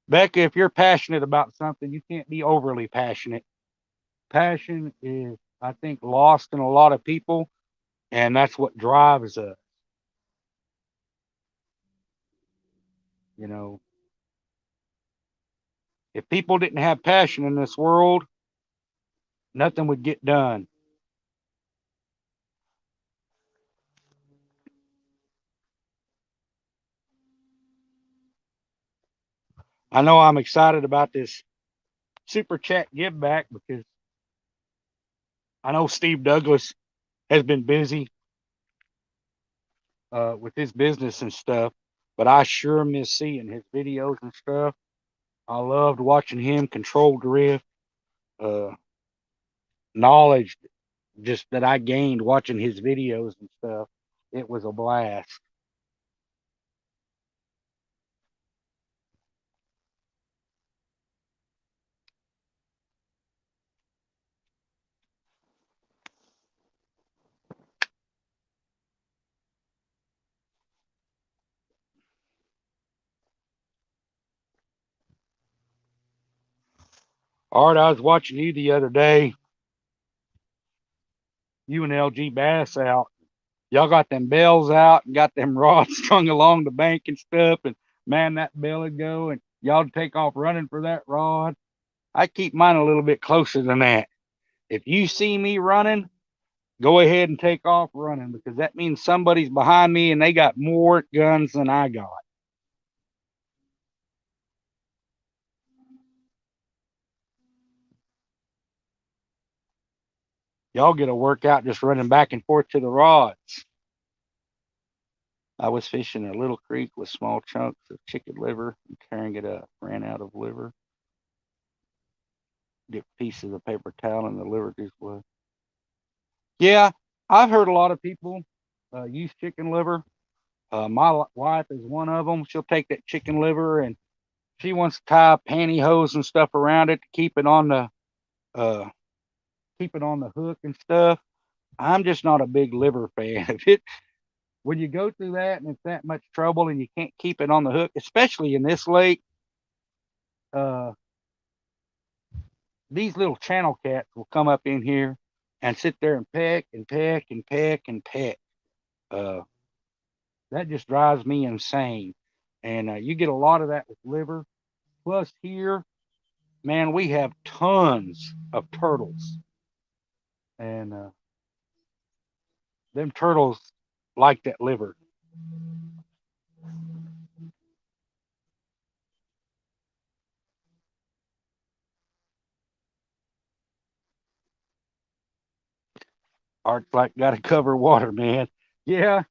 Becca, if you're passionate about something, you can't be overly passionate. Passion is, I think, lost in a lot of people, and that's what drives us. You know, if people didn't have passion in this world, nothing would get done. I know I'm excited about this super chat give back because I know Steve Douglas has been busy with his business and stuff, but I sure miss seeing his videos and stuff. I loved watching him control drift, uh, knowledge just that I gained watching his videos and stuff. It was a blast. Art, I was watching you the other day, you and LG Bass out. Y'all got them bells out and got them rods strung along the bank and stuff. And man, that bell would go and y'all take off running for that rod. I keep mine a little bit closer than that. If you see me running, go ahead and take off running because that means somebody's behind me and they got more guns than I got. Y'all get a workout just running back and forth to the rods. I was fishing a little creek with small chunks of chicken liver and tearing it up. Ran out of liver. Dipped pieces of paper towel in the liver juice was. Yeah, I've heard a lot of people use chicken liver. My wife is one of them. She'll take that chicken liver and she wants to tie pantyhose and stuff around it to uh, keep it on the hook and stuff. I'm just not a big liver fan of it. When you go through that and it's that much trouble and you can't keep it on the hook, especially in this lake, uh, these little channel cats will come up in here and sit there and peck and peck and peck and peck. Uh, that just drives me insane. And you get a lot of that with liver. Plus, here, man, we have tons of turtles. And them turtles like that liver. Art's like, got to cover water, man. Yeah,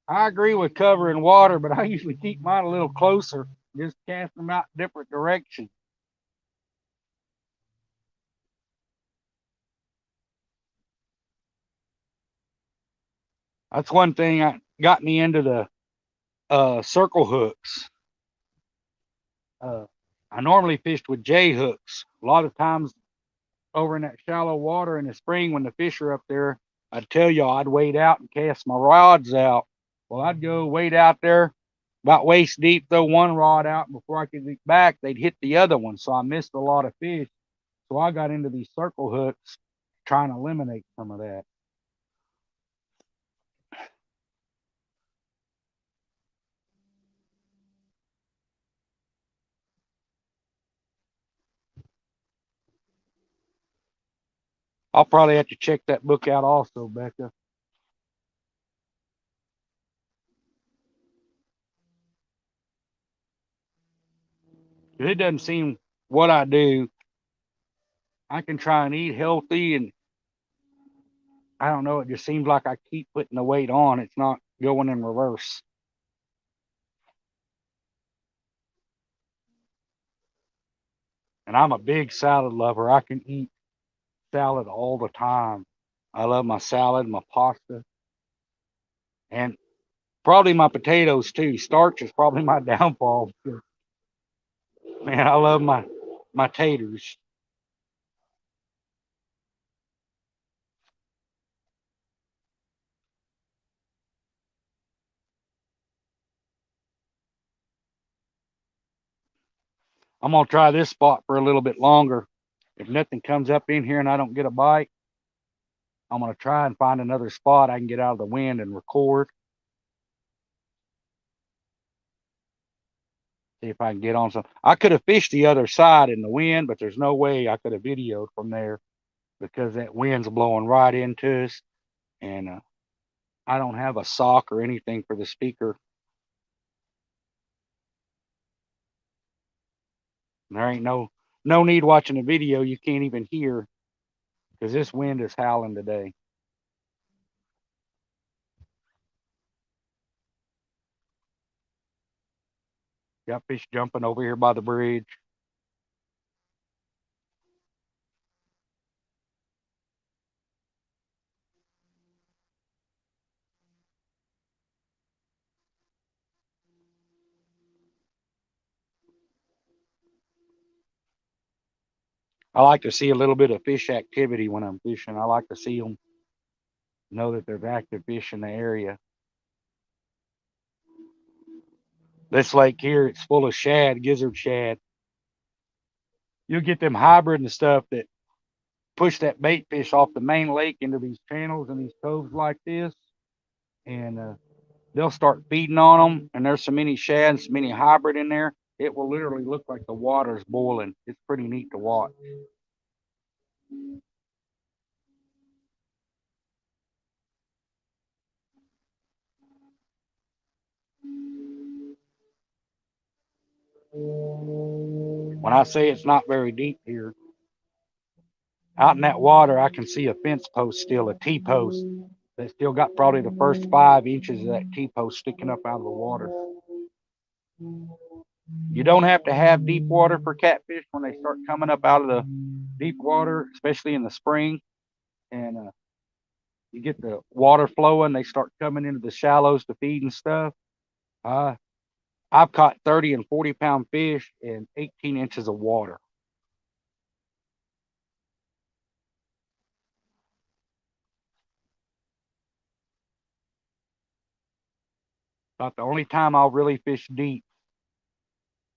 I agree with covering water, but I usually keep mine a little closer, just cast them out different directions. That's one thing that got me into the circle hooks. Uh, I normally fished with J hooks. A lot of times over in that shallow water in the spring when the fish are up there, I'd tell y'all I'd wade out and cast my rods out. Well, I'd go wade out there about waist deep, throw one rod out, and before I could get back, they'd hit the other one. So I missed a lot of fish. So I got into these circle hooks trying to eliminate some of that. I'll probably have to check that book out also, Becca. It doesn't seem what I do. I can try and eat healthy, and I don't know. It just seems like I keep putting the weight on. It's not going in reverse. And I'm a big salad lover. I can eat salad all the time. I love my salad, my pasta, and probably my potatoes too. Starch is probably my downfall. Man, I love my taters. I'm gonna try this spot for a little bit longer. If nothing comes up in here and I don't get a bite, I'm gonna try and find another spot I can get out of the wind and record. See if I can get on some. I could have fished the other side in the wind, but there's no way I could have videoed from there because that wind's blowing right into us, and I don't have a sock or anything for the speaker. There ain't no need watching a video you can't even hear because this wind is howling today. Got fish jumping over here by the bridge. I like to see a little bit of fish activity when I'm fishing. I like to see them know that there's active fish in the area. This lake here, it's full of shad, gizzard shad. You'll get them hybrid and stuff that push that bait fish off the main lake into these channels and these coves like this, and they'll start feeding on them. And there's so many shad and so many hybrid in there, it will literally look like the water's boiling. It's pretty neat to watch. When I say it's not very deep here, out in that water, I can see a fence post still, a T post that still got probably the first 5 inches of that T post sticking up out of the water. You don't have to have deep water for catfish when they start coming up out of the deep water, especially in the spring. And you get the water flowing, they start coming into the shallows to feed and stuff. Uh, I've caught 30 and 40 pound fish in 18 inches of water. About the only time I'll really fish deep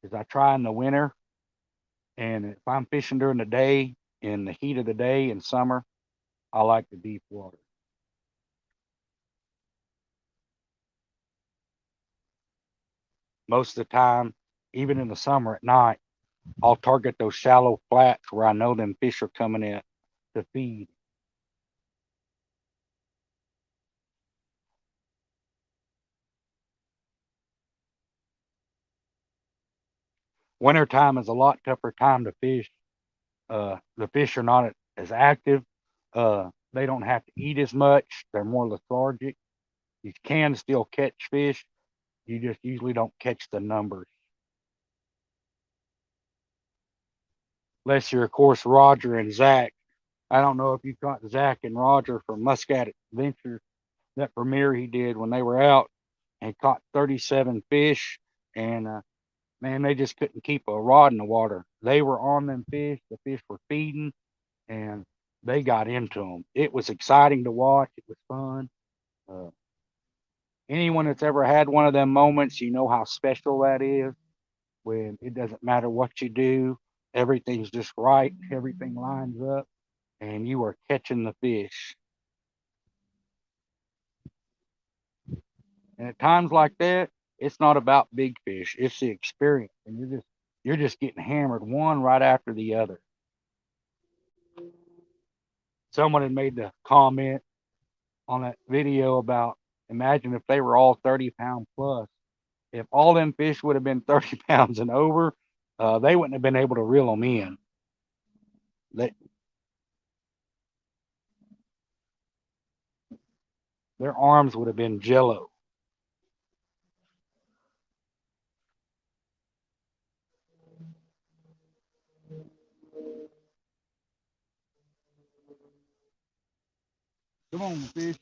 is I try in the winter, and if I'm fishing during the day, in the heat of the day in summer, I like the deep water. Most of the time, even in the summer at night, I'll target those shallow flats where I know them fish are coming in to feed. Wintertime is a lot tougher time to fish. The fish are not as active. They don't have to eat as much. They're more lethargic. You can still catch fish. You just usually don't catch the numbers. Unless you're, of course, Roger and Zach. I don't know if you caught Zach and Roger from Muscat Adventure, that premiere he did when they were out and caught 37 fish. And man, they just couldn't keep a rod in the water. They were on them fish. The fish were feeding, and they got into them. It was exciting to watch. It was fun. Uh, Anyone that's ever had one of them moments, you know how special that is. When it doesn't matter what you do, everything's just right. Everything lines up, and you are catching the fish. And at times like that, it's not about big fish. It's the experience, and you're just getting hammered one right after the other. Someone had made the comment on that video about, imagine if they were all 30-pound plus. If all them fish would have been 30 pounds and over, they wouldn't have been able to reel them in. They, their arms would have been jello. Come on, fish.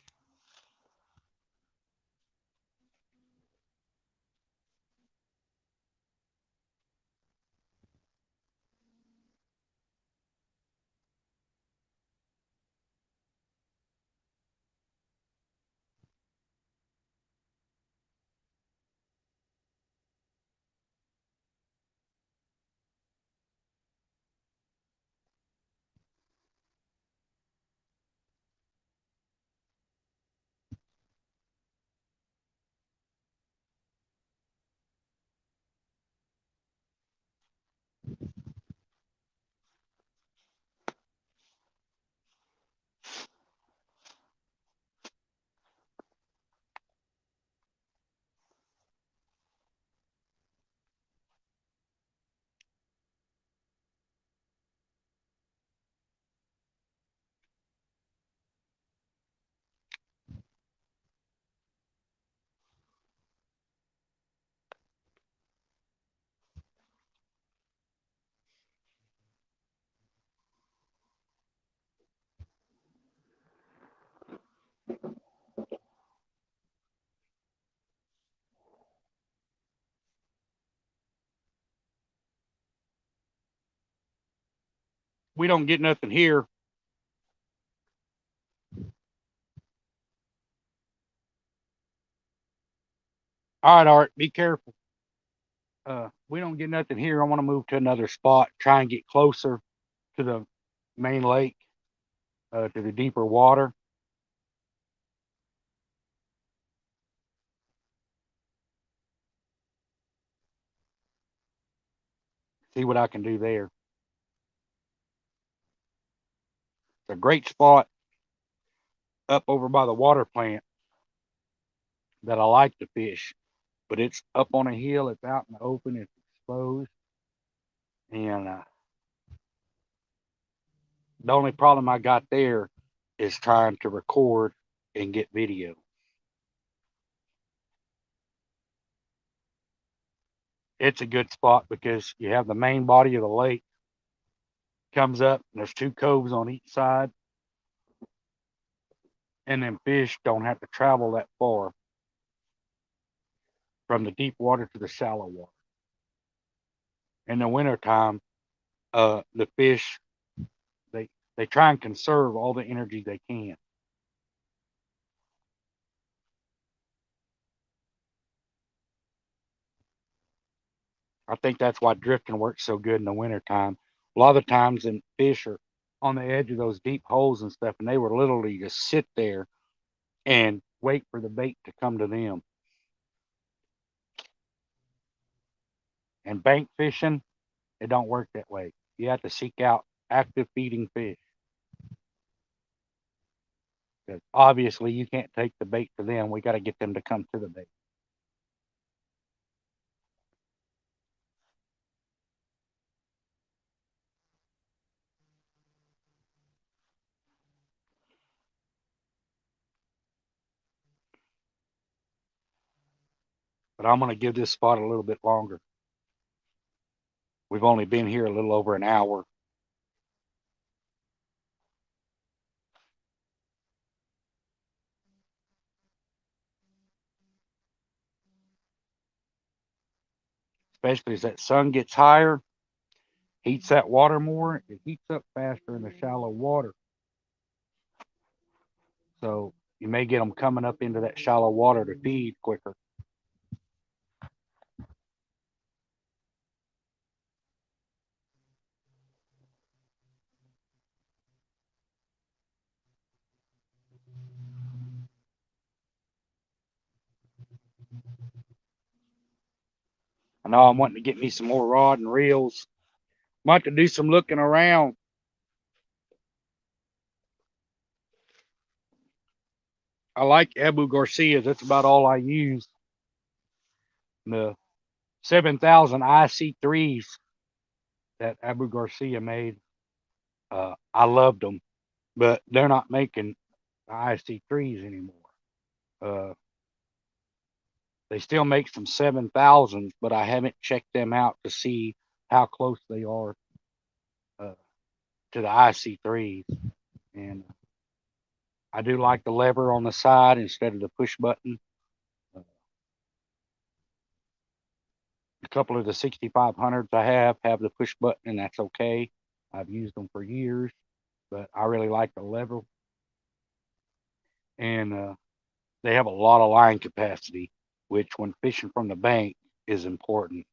We don't get nothing here. All right, Art, be careful. We don't get nothing here. I want to move to another spot, try and get closer to the main lake, to the deeper water. See what I can do there. It's a great spot up over by the water plant that I like to fish, but it's up on a hill. It's out in the open. It's exposed, and the only problem I got there is trying to record and get video. It's a good spot because you have the main body of the lake comes up, and there's two coves on each side, and then fish don't have to travel that far from the deep water to the shallow water. In the wintertime, the fish they they try and conserve all the energy they can. I think that's why drifting works so good in the wintertime. A lot of the times, and fish are on the edge of those deep holes and stuff, and they were literally just sit there and wait for the bait to come to them. And bank fishing, it don't work that way. You have to seek out active feeding fish. Because obviously you can't take the bait to them. We got to get them to come to the bait. But I'm going to give this spot a little bit longer. We've only been here a little over an hour. Especially as that sun gets higher, heats that water more. It heats up faster in the shallow water. So you may get them coming up into that shallow water to feed quicker. I know I'm wanting to get me some more rod and reels. Might have to do some looking around. I like Abu Garcia. That's about all I use. The 7,000 IC3s that Abu Garcia made, I loved them, but they're not making IC3s anymore. Uh, they still make some 7,000s, but I haven't checked them out to see how close they are uh, to the IC3s. And I do like the lever on the side instead of the push button. A couple of the 6500s I have the push button, and that's okay. I've used them for years, but I really like the lever. And they have a lot of line capacity, which when fishing from the bank is important.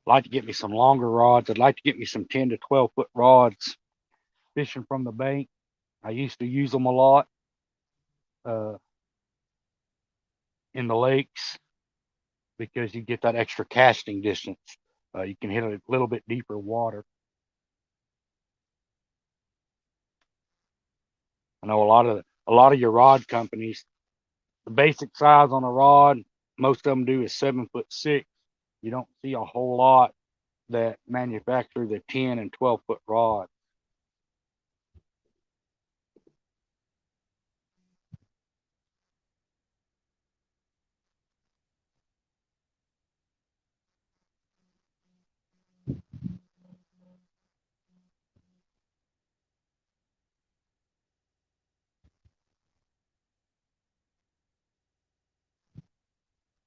I'd like to get me some longer rods. I'd like to get me some 10 to 12 foot rods fishing from the bank. I used to use them a lot uh, in the lakes because you get that extra casting distance. You can hit a little bit deeper water. I know a lot of your rod companies, the basic size on a rod, most of them do is 7'6". You don't see a whole lot that manufacture the 10 and 12 foot rod.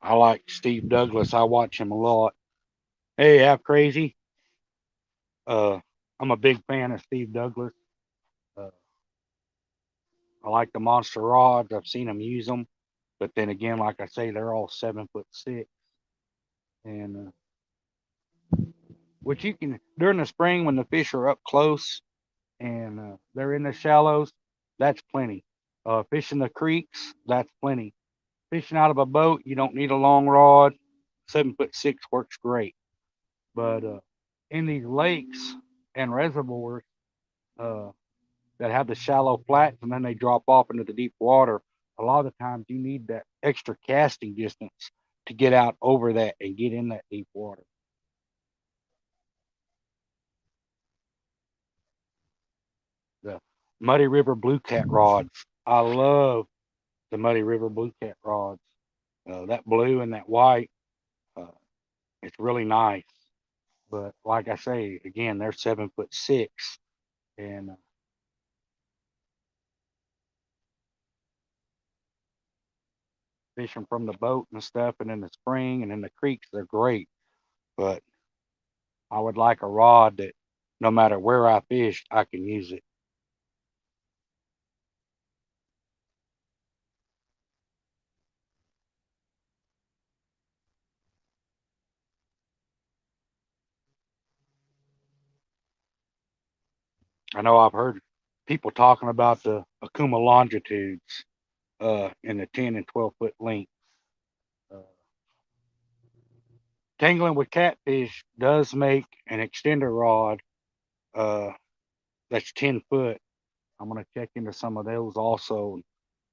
I like Steve Douglas. I watch him a lot. Hey, how crazy? Uh, I'm a big fan of Steve Douglas. Uh, I like the monster rods. I've seen him use them, but then again, like I say, they're all 7'6", and which you can during the spring when the fish are up close and they're in the shallows. That's plenty. Fishing the creeks, that's plenty. Fishing out of a boat, you don't need a long rod. 7'6" works great. But in these lakes and reservoirs uh, that have the shallow flats and then they drop off into the deep water, a lot of the times you need that extra casting distance to get out over that and get in that deep water. The Muddy River Blue Cat rods. I love the Muddy River Blue Cat rods. That blue and that white, uh, it's really nice. But like I say, again, they're 7'6", and fishing from the boat and stuff, and in the spring and in the creeks, they're great. But I would like a rod that no matter where I fish, I can use it. I know I've heard people talking about the Akuma longitudes in the 10 and 12 foot length. Uh, Tangling with catfish does make an extender rod uh, that's 10 foot. I'm going to check into some of those also, and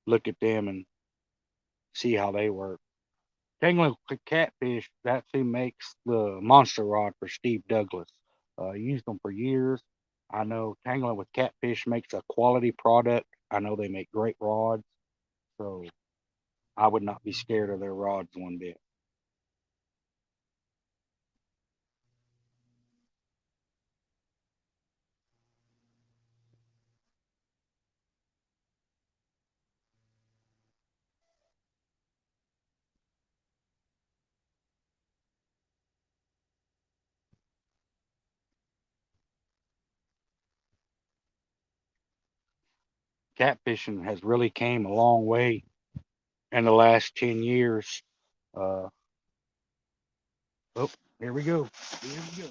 look at them and see how they work. Tangling with catfish, that's who makes the monster rod for Steve Douglas. Used them for years. I know Tangling with Catfish makes a quality product. I know they make great rods, so I would not be scared of their rods one bit. Catfishing has really came a long way in the last 10 years. Uh, oh, here we go. Here we go.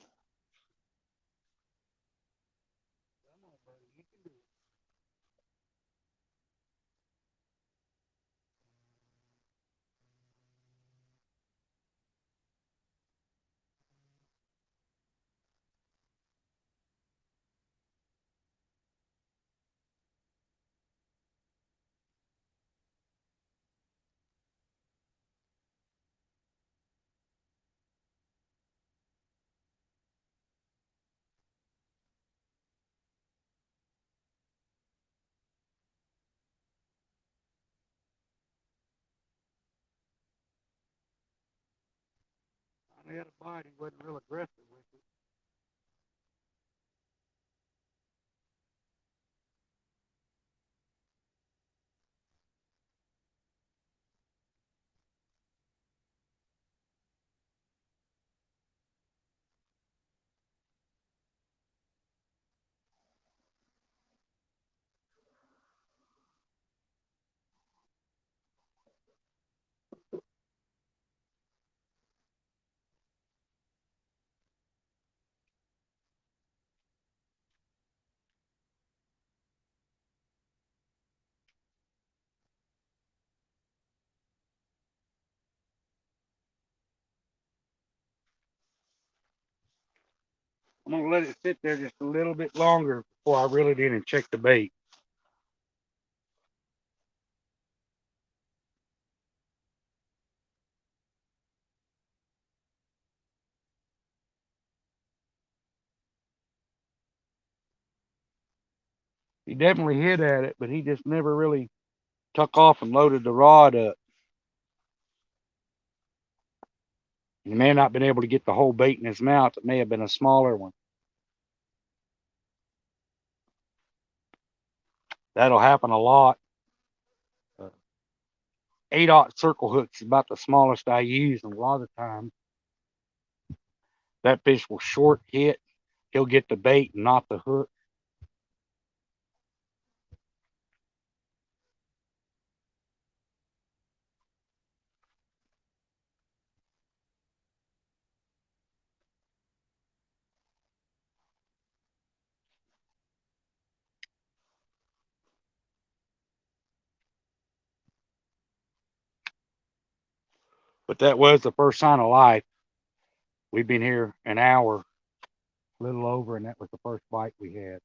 I had a bite. He wasn't real aggressive with it. I'm gonna let it sit there just a little bit longer before I reel it in and check the bait. He definitely hit at it, but he just never really took off and loaded the rod up. He may not have been able to get the whole bait in his mouth. It may have been a smaller one. That'll happen a lot. Uh, 8/0 circle hooks is about the smallest I use, and a lot of the time that fish will short hit. He'll get the bait and not the hook. But that was the first sign of life. We've been here an hour, a little over, and that was the first bite we had.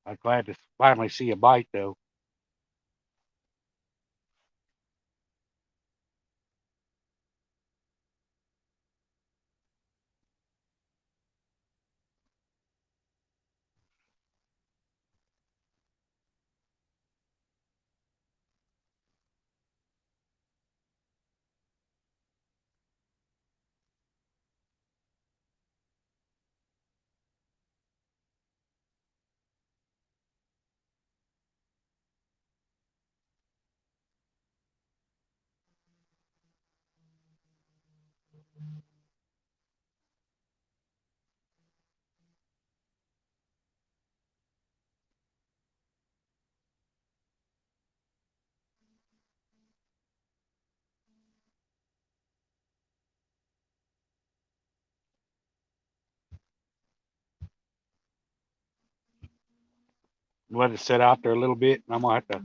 I'm glad to finally see a bite, though. Let it sit out there a little bit, and I'm gonna have to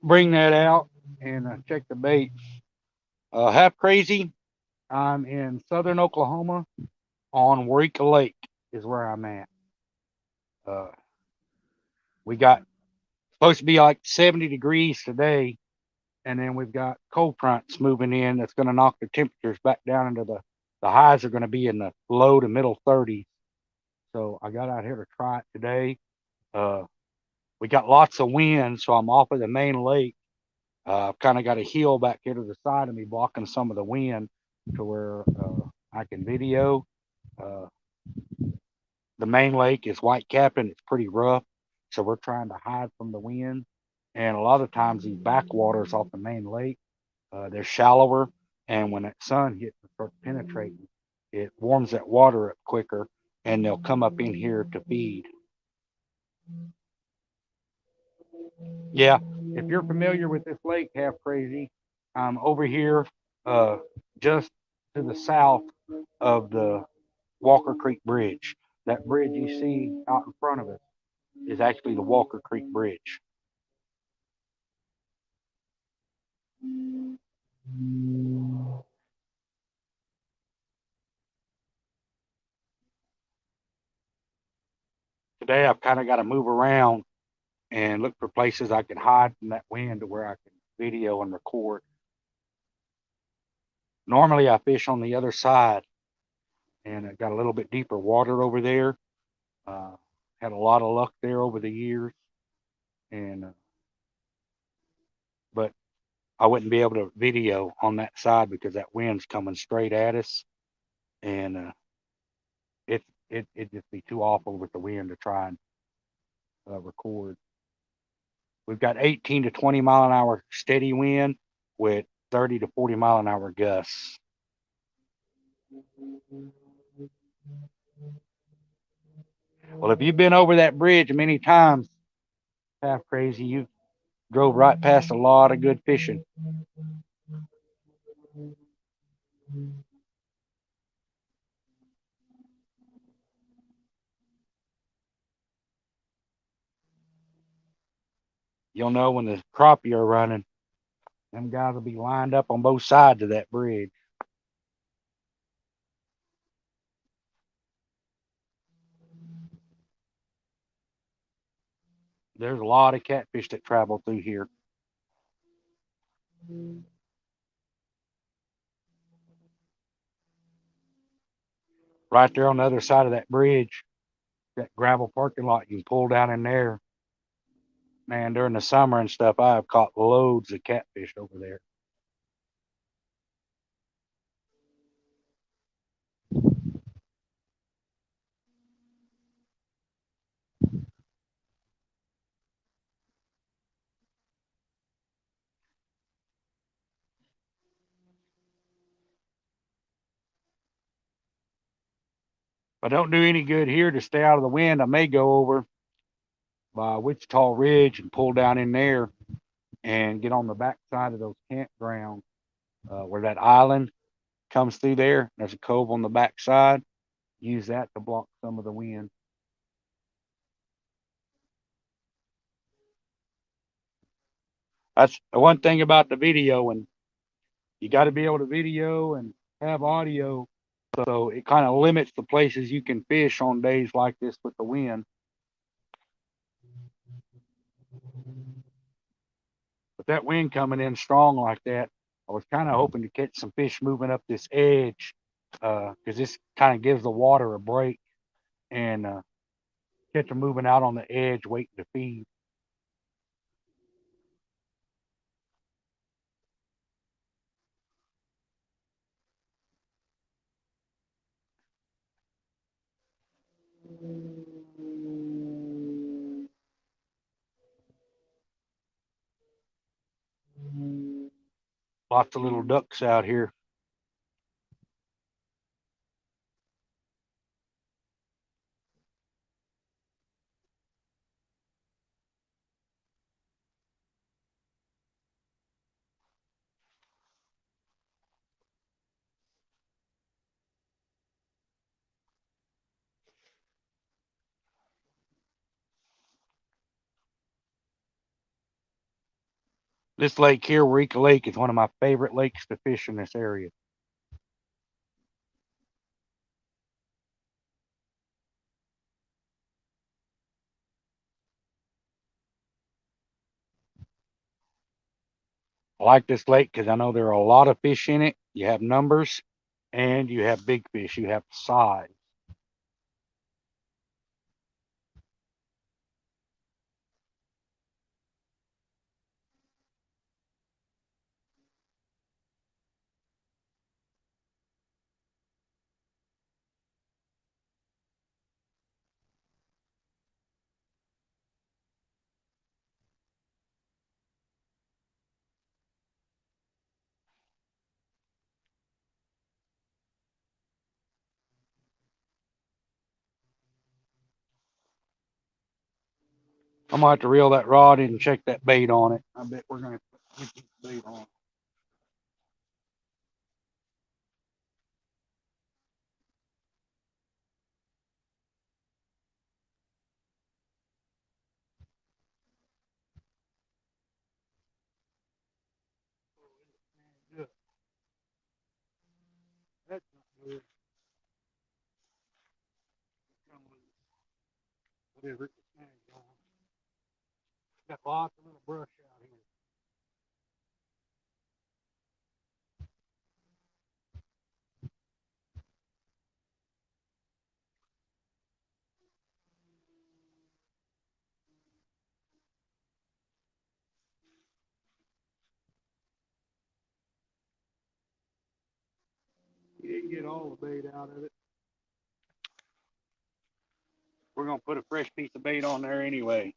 bring that out and check the bait. Half crazy. I'm in southern Oklahoma on Eureka Lake is where I'm at. Uh, we got supposed to be like 70 degrees today, and then we've got cold fronts moving in that's going to knock the temperatures back down into the highs are going to be in the low to middle 30s. So I got out here to try it today. Uh, we got lots of wind, so I'm off of the main lake. I've kind of got a hill back here to the side of me blocking some of the wind to where I can video. Uh, the main lake is white capped and it's pretty rough, so we're trying to hide from the wind. And a lot of times these backwaters off the main lake, they're shallower, and when that sun hits and starts penetrating, it warms that water up quicker, and they'll come up in here to feed. Yeah, if you're familiar with this lake, Half Crazy, over here, uh, just to the south of the Walker Creek Bridge. That bridge you see out in front of us is actually the Walker Creek Bridge. Today I've kind of got to move around and look for places I can hide from that wind to where I can video and record. Normally I fish on the other side, and I got a little bit deeper water over there. Uh, had a lot of luck there over the years, and but I wouldn't be able to video on that side because that wind's coming straight at us, and it just be too awful with the wind to try and record. We've got 18 to 20 mile an hour steady wind with 30 to 40 mile an hour gusts. Well, if you've been over that bridge many times, Half Crazy, you drove right past a lot of good fishing. You'll know when the crappie are running. Them guys will be lined up on both sides of that bridge. There's a lot of catfish that travel through here. Right there on the other side of that bridge, that gravel parking lot, you can pull down in there. Man, during the summer and stuff, I have caught loads of catfish over there. If I don't do any good here to stay out of the wind, I may go over by Wichita Ridge and pull down in there and get on the back side of those campgrounds where that island comes through there. There's a cove on the back side. Use that to block some of the wind. That's the one thing about the video, and you got to be able to video and have audio. So it kind of limits the places you can fish on days like this with the wind. With that wind coming in strong like that, I was kind of hoping to catch some fish moving up this edge because this kind of gives the water a break and catch them moving out on the edge waiting to feed. Lots of little ducks out here. This lake here, Eureka Lake, is one of my favorite lakes to fish in this area. I like this lake because I know there are a lot of fish in it. You have numbers and you have big fish. You have size. I'm gonna have to reel that rod in and check that bait on it. I bet we're gonna get this bait on. Yeah, that's not good. Whatever it snags on. Got lots of little brush out here. You didn't get all the bait out of it. We're gonna put a fresh piece of bait on there anyway.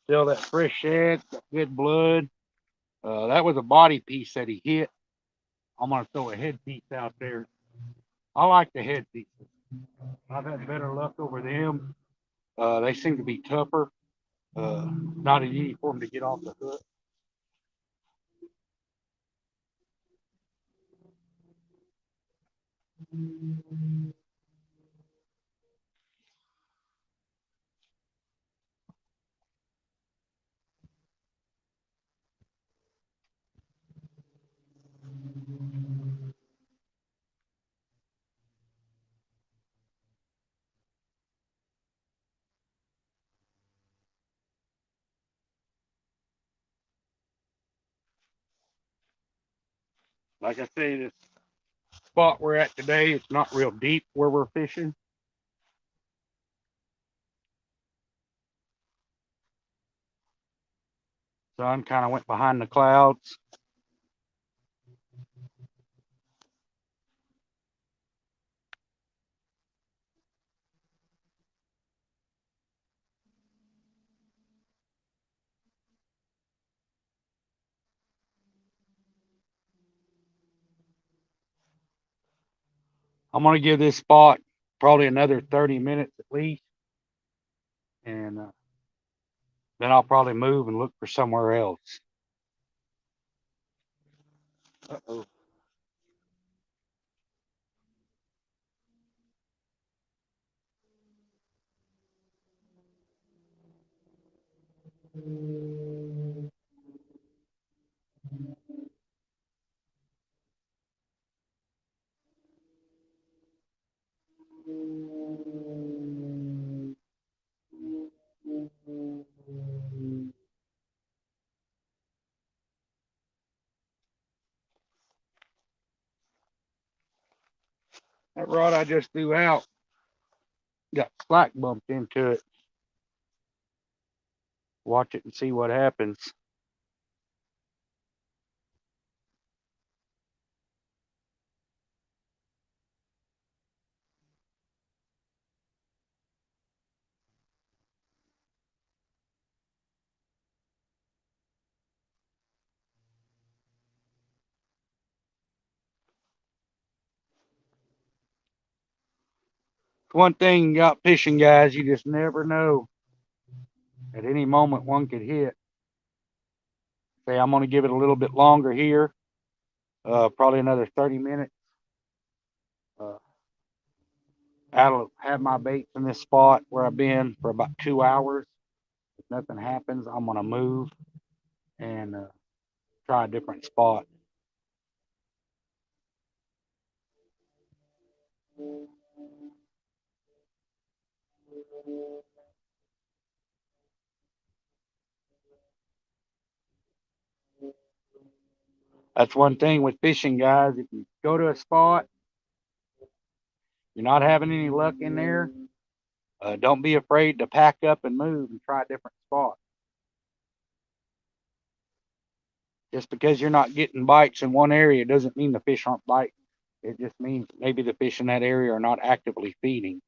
Still that fresh shad, got good blood. That was a body piece that he hit. I'm gonna throw a head piece out there. I like the head pieces. I've had better luck over them. They seem to be tougher. Not as easy for them to get off the hook. Like I say, this spot we're at today, it's not real deep where we're fishing. Sun kind of went behind the clouds. I'm gonna give this spot probably another 30 minutes at least, and then I'll probably move and look for somewhere else. Uh-oh. That rod I just threw out got slack bumped into it. Watch it and see what happens. One thing about fishing, guys, you just never know. At any moment, one could hit. Say, I'm going to give it a little bit longer here, probably another 30 minutes. Uh, I'll have my baits in this spot where I've been for about 2 hours. If nothing happens, I'm going to move and try a different spot. That's one thing with fishing, guys. If you go to a spot, you're not having any luck in there, don't be afraid to pack up and move and try a different spot. Just because you're not getting bites in one area doesn't mean the fish aren't biting. It just means maybe the fish in that area are not actively feeding.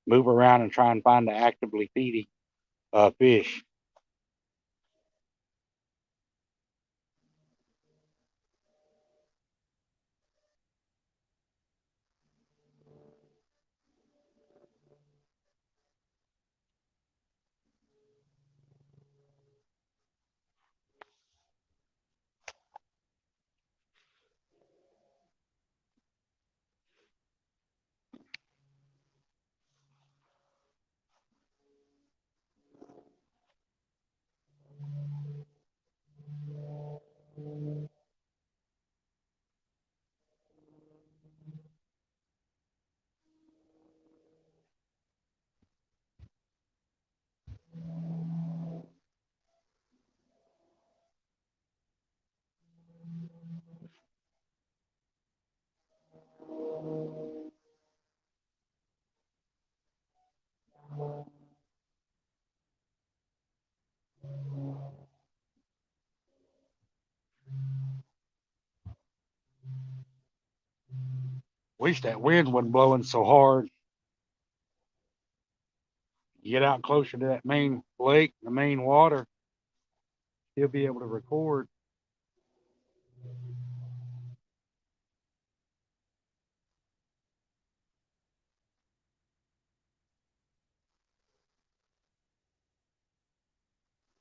Move around and try and find the actively feeding fish. Wish that wind wasn't blowing so hard. Get out closer to that main lake, the main water, you'll be able to record.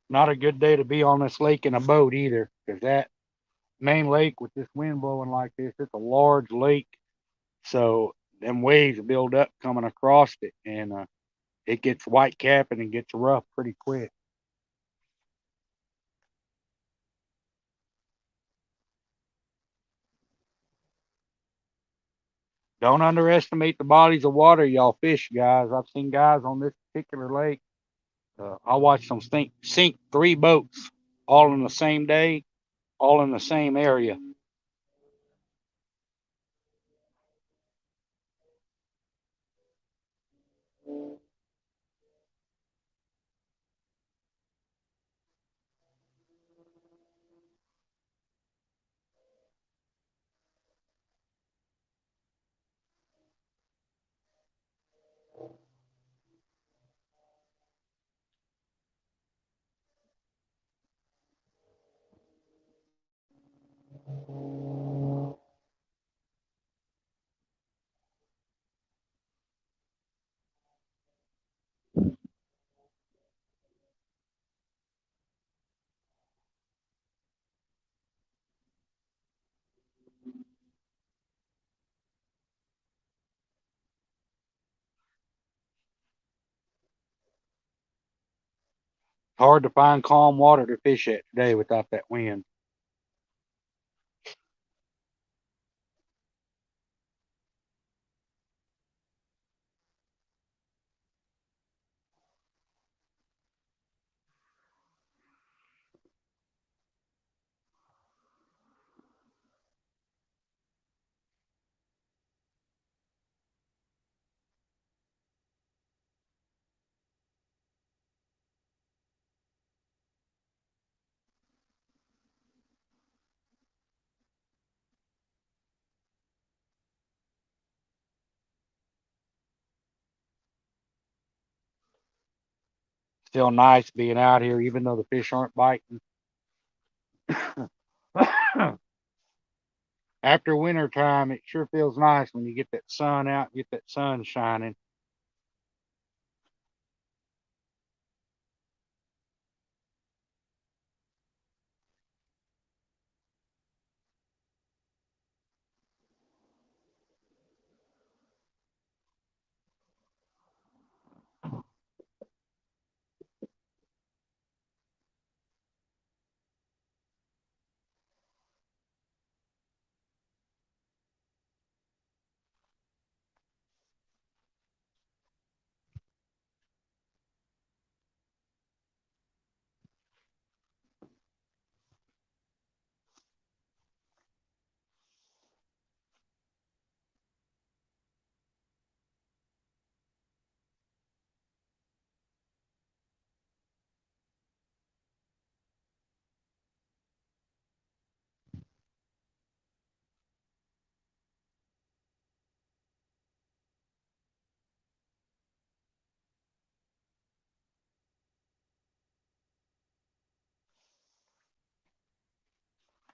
Not a good day to be on this lake in a boat either, because that main lake with this wind blowing like this, it's a large lake. So them waves build up coming across it, and it gets white capping and gets rough pretty quick. Don't underestimate the bodies of water y'all fish, guys. I've seen guys on this particular lake. I watched them sink 3 boats all in the same day, all in the same area. Hard to find calm water to fish at today without that wind. still nice being out here, even though the fish aren't biting. After winter time, it sure feels nice when you get that sun out, get that sun shining.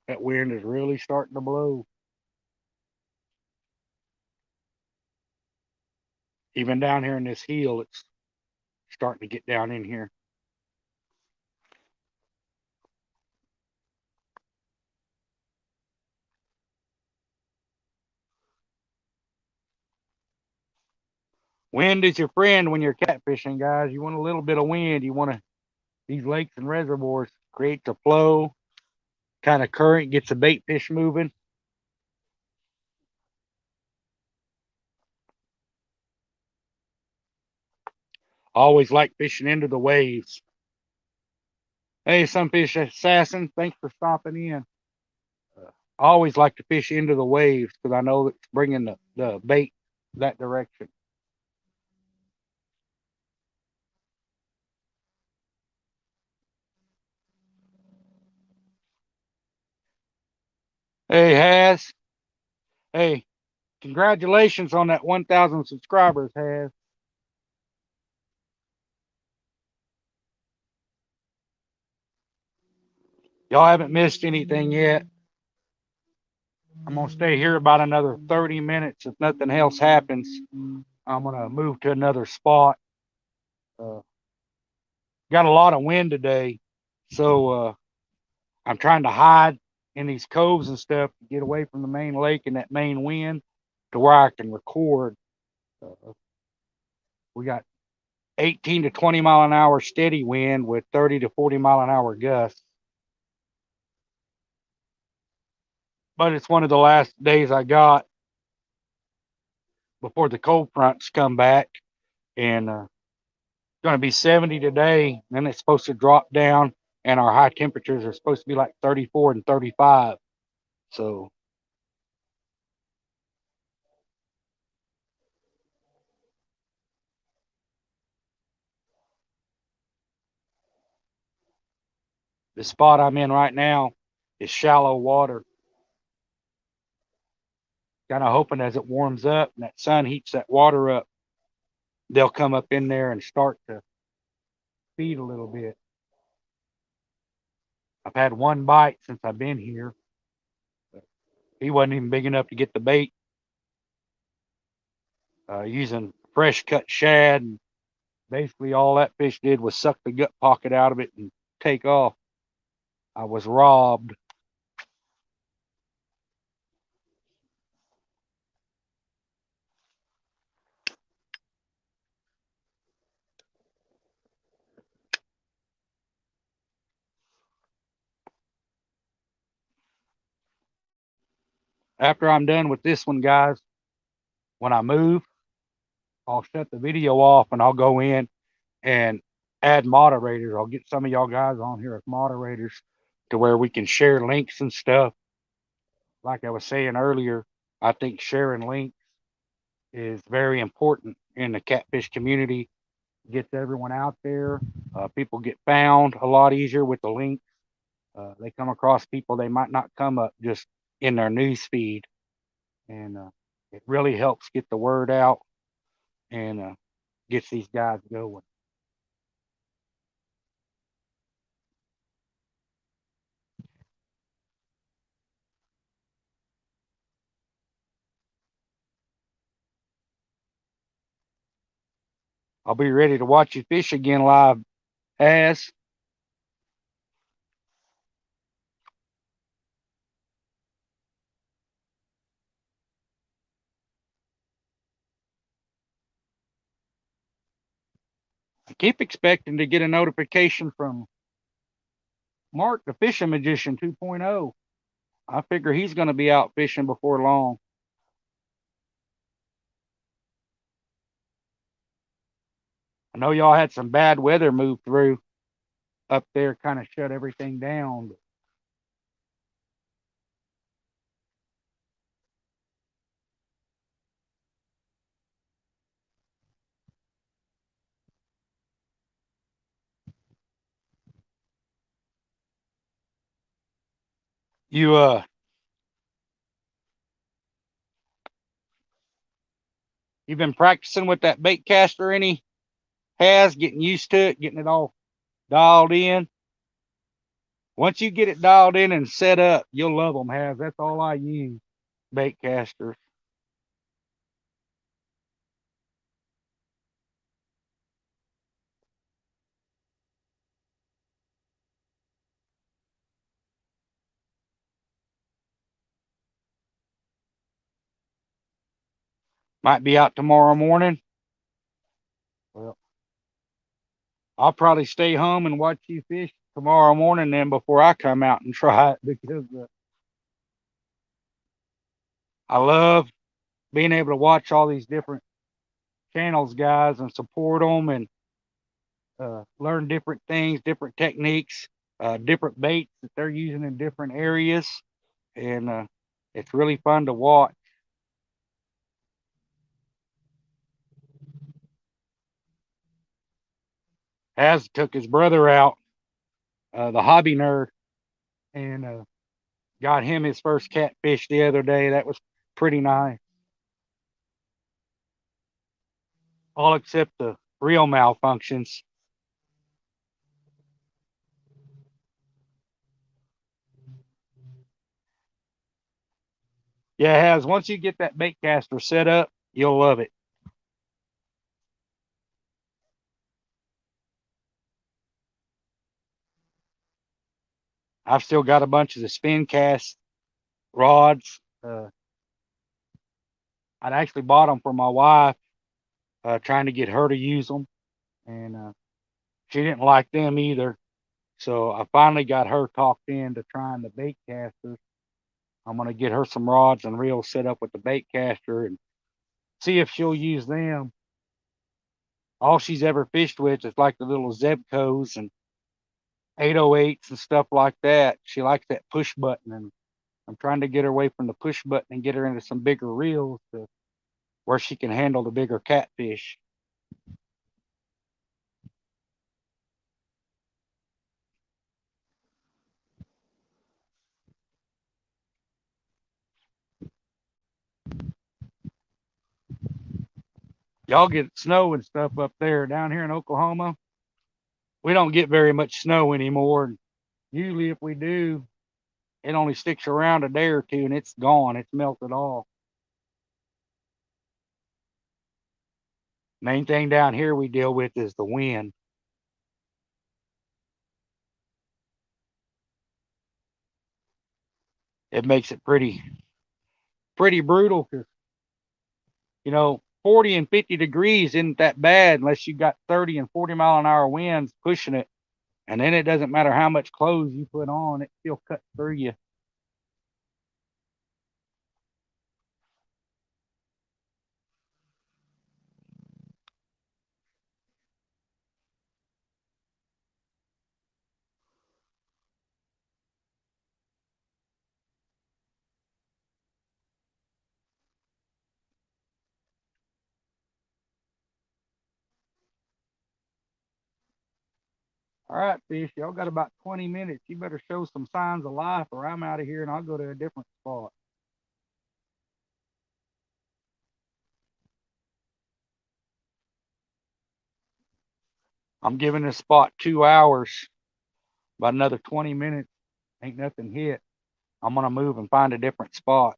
That wind is really starting to blow. Even down here in this hill, it's starting to get down in here. Wind is your friend when you're catfishing, guys. You want a little bit of wind. You want to, these lakes and reservoirs create the flow, kind of current, gets the bait fish moving. Always like fishing into the waves. Hey, Sunfish Assassin, thanks for stopping in. I always like to fish into the waves because I know it's bringing the bait that direction. Hey, Has. Hey, congratulations on that 1,000 subscribers, Has. Y'all haven't missed anything yet. I'm going to stay here about another 30 minutes. If nothing else happens, I'm going to move to another spot. Uh, got a lot of wind today. So I'm trying to hide in these coves and stuff to get away from the main lake and that main wind to where I can record. We got 18 to 20 mile an hour steady wind with 30 to 40 mile an hour gusts. But it's one of the last days I got before the cold fronts come back, and going to be 70 today. Then it's supposed to drop down, and our high temperatures are supposed to be like 34 and 35. So the spot I'm in right now is shallow water. Kind of hoping as it warms up and that sun heats that water up, they'll come up in there and start to feed a little bit. I've had one bite since I've been here. He wasn't even big enough to get the bait. Using fresh cut shad, and basically all that fish did was suck the gut pocket out of it and take off. I was robbed. After I'm done with this one, guys, when I move, I'll shut the video off and I'll go in and add moderators. I'll get some of y'all guys on here as moderators to where we can share links and stuff. Like I was saying earlier, I think sharing links is very important in the catfish community. Gets everyone out there. People get found a lot easier with the links. They come across people they might not come up just in their news feed, and it really helps get the word out and gets these guys going. I'll be ready to watch you fish again live, Has. I keep expecting to get a notification from Mark, the Fishing Magician 2.0. I figure he's going to be out fishing before long. I know y'all had some bad weather move through up there, kind of shut everything down. You you've been practicing with that bait caster any? Has getting used to it, getting it all dialed in. Once you get it dialed in and set up, you'll love them. Has that's all I use, bait casters. Might be out tomorrow morning. Well, I'll probably stay home and watch you fish tomorrow morning then before I come out and try it because I love being able to watch all these different channels, guys, and support them and learn different things, different techniques, different baits that they're using in different areas, and it's really fun to watch. Has took his brother out, the hobby nerd, and got him his first catfish the other day. That was pretty nice. All except the real malfunctions. Yeah, it has. Once you get that bait caster set up, you'll love it. I've still got a bunch of the spin cast rods. I'd actually bought them for my wife, trying to get her to use them, and she didn't like them either. So I finally got her talked into trying the bait casters. I'm gonna get her some rods and reels set up with the bait caster and see if she'll use them. All she's ever fished with is like the little Zebcos and 808s and stuff like that. She likes that push button, and I'm trying to get her away from the push button and get her into some bigger reels where she can handle the bigger catfish. Y'all get snow and stuff up there. Down here in Oklahoma, we don't get very much snow anymore. Usually, if we do, it only sticks around a day or two and it's gone. It's melted off. Main thing down here we deal with is the wind. It makes it pretty brutal because, 40 and 50 degrees isn't that bad unless you got 30 and 40-mile-an-hour winds pushing it. And then it doesn't matter how much clothes you put on, it still cuts through you. All right, fish, y'all got about 20 minutes. You better show some signs of life or I'm out of here and I'll go to a different spot. I'm giving this spot 2 hours. About another 20 minutes, ain't nothing hit. I'm going to move and find a different spot.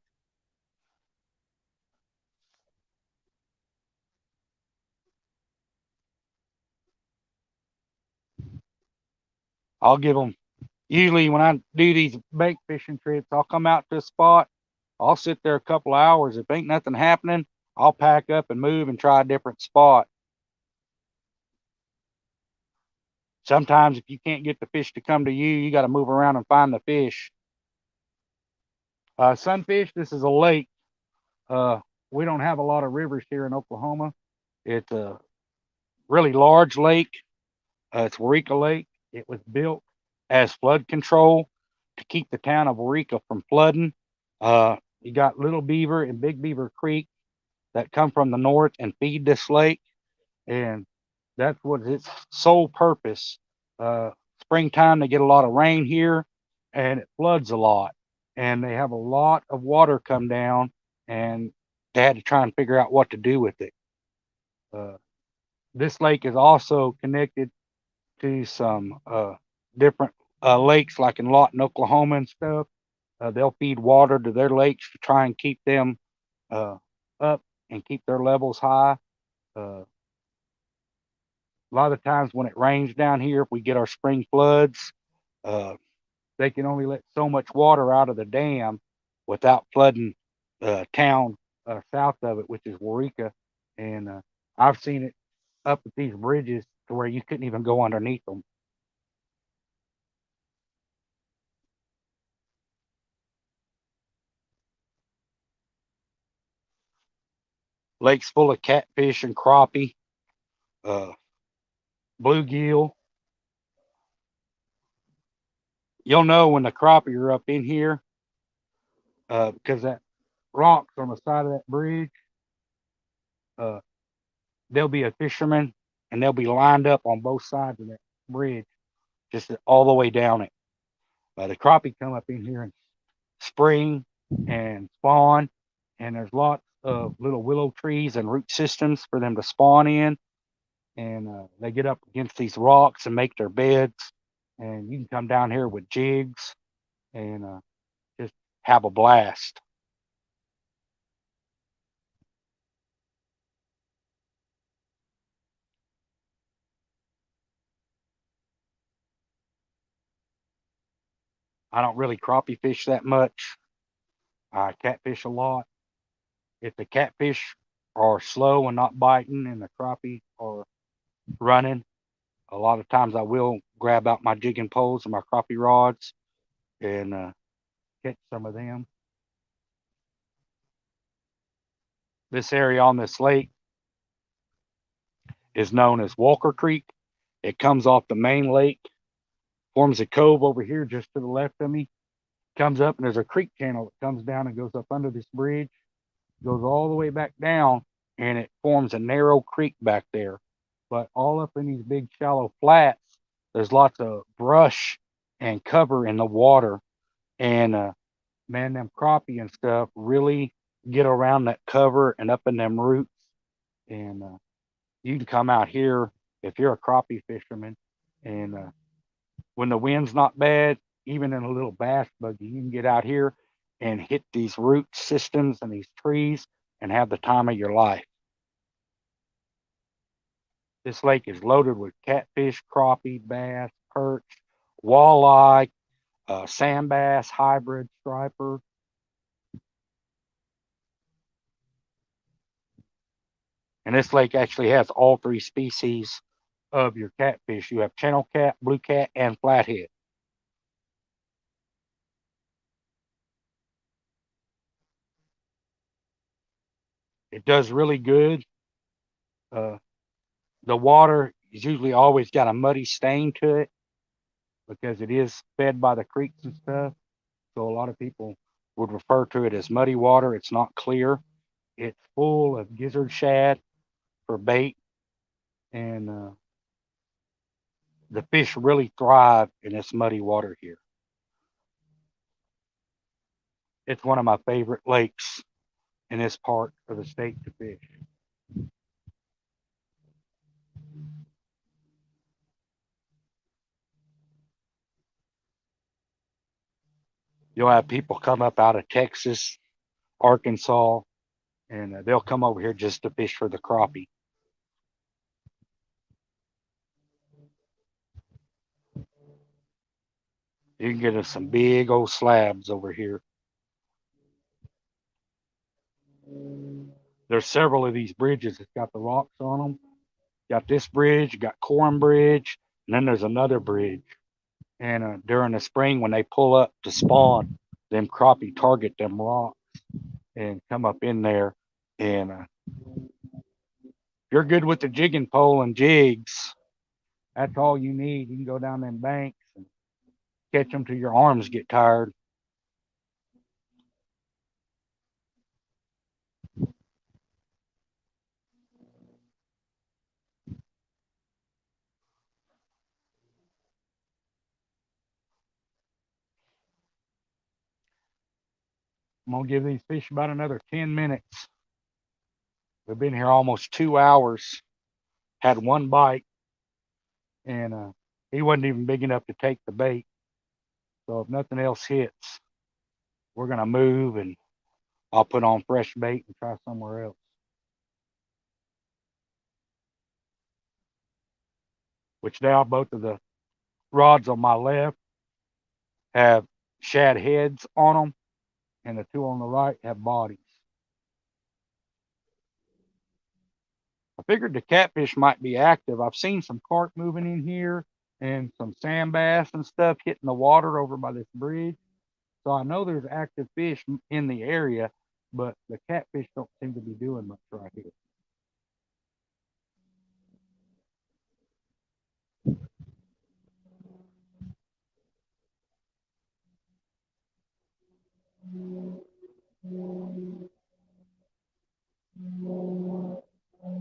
I'll give them, usually when I do these bait fishing trips, I'll come out to a spot. I'll sit there a couple hours. If ain't nothing happening, I'll pack up and move and try a different spot. Sometimes if you can't get the fish to come to you, you got to move around and find the fish. Sunfish, this is a lake. Uh, we don't have a lot of rivers here in Oklahoma. It's a really large lake. It's Waurika Lake. It was built as flood control to keep the town of Waurika from flooding. You got Little Beaver and Big Beaver Creek that come from the north and feed this lake, and that's what its sole purpose. Springtime, they get a lot of rain here, and it floods a lot, and they have a lot of water come down, and they had to try and figure out what to do with it. Uh, this lake is also connected to some different lakes, like in Lawton, Oklahoma, and stuff. They'll feed water to their lakes to try and keep them up and keep their levels high. A lot of times when it rains down here, if we get our spring floods, uh, they can only let so much water out of the dam without flooding town south of it, which is Waurika. And I've seen it up at these bridges to where you couldn't even go underneath them. Lake's full of catfish and crappie, uh, bluegill. You'll know when the crappie are up in here because that rocks on the side of that bridge. Uh, there'll be a fisherman and they'll be lined up on both sides of that bridge, just all the way down it. The crappie come up in here in spring and spawn, and there's lots of little willow trees and root systems for them to spawn in. And they get up against these rocks and make their beds. And you can come down here with jigs and just have a blast. I don't really crappie fish that much. I catfish a lot. If the catfish are slow and not biting and the crappie are running, a lot of times I will grab out my jigging poles and my crappie rods and catch some of them. This area on this lake is known as Walker Creek. It comes off the main lake, forms a cove over here just to the left of me, comes up, and there's a creek channel that comes down and goes up under this bridge, goes all the way back down, and it forms a narrow creek back there. But all up in these big shallow flats, there's lots of brush and cover in the water. And man, them crappie and stuff really get around that cover and up in them roots. And you can come out here if you're a crappie fisherman, and when the wind's not bad, even in a little bass buggy, you can get out here and hit these root systems and these trees and have the time of your life. This lake is loaded with catfish, crappie, bass, perch, walleye, sand bass, hybrid, striper. And this lake actually has all three species of your catfish. You have channel cat, blue cat, and flathead. It does really good. Uh, the water is usually always got a muddy stain to it because it is fed by the creeks and stuff. So a lot of people would refer to it as muddy water. It's not clear. It's full of gizzard shad for bait, and the fish really thrive in this muddy water here. It's one of my favorite lakes in this part of the state to fish. You'll have people come up out of Texas, Arkansas, and they'll come over here just to fish for the crappie. You can get us some big old slabs over here. There's several of these bridges that's got the rocks on them. Got this bridge, got Coram Bridge, and then there's another bridge. And during the spring, when they pull up to spawn, them crappie target them rocks and come up in there. And if you're good with the jigging pole and jigs, that's all you need. You can go down them banks and catch them till your arms get tired. I'm gonna give these fish about another 10 minutes. We've been here almost 2 hours. Had one bite, and he wasn't even big enough to take the bait. So if nothing else hits, we're gonna move, and I'll put on fresh bait and try somewhere else. Which now both of the rods on my left have shad heads on them, and the two on the right have bodies. I figured the catfish might be active. I've seen some carp moving in here and some sand bass and stuff hitting the water over by this bridge. So I know there's active fish in the area, but the catfish don't seem to be doing much right here.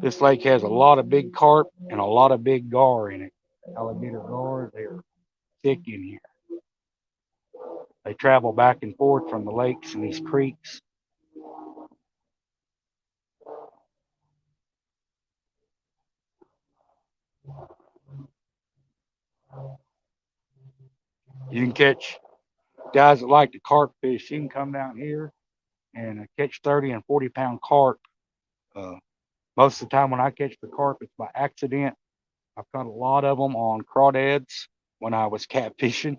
This lake has a lot of big carp and a lot of big gar in it. Alligator gar, they're thick in here. They travel back and forth from the lakes and these creeks. You can catch guys that like to carp fish. You can come down here and catch 30 and 40-pound carp. Uh, Most of the time when I catch the carp, it's by accident. I've caught a lot of them on crawdads when I was catfishing,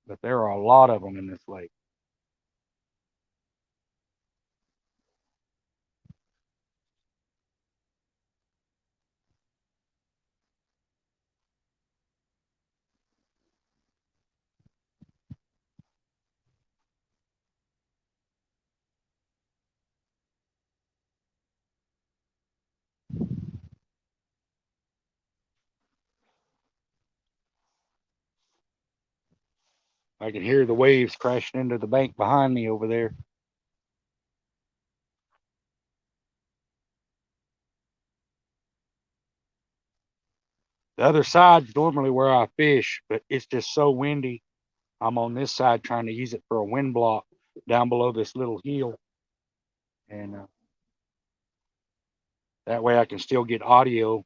but there are a lot of them in this lake. I can hear the waves crashing into the bank behind me over there. The other side's normally where I fish, but it's just so windy. I'm on this side trying to use it for a wind block down below this little hill. And that way I can still get audio.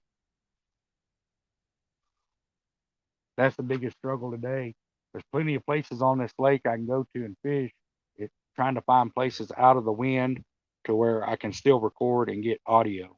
That's the biggest struggle today. There's plenty of places on this lake I can go to and fish. It's trying to find places out of the wind to where I can still record and get audio.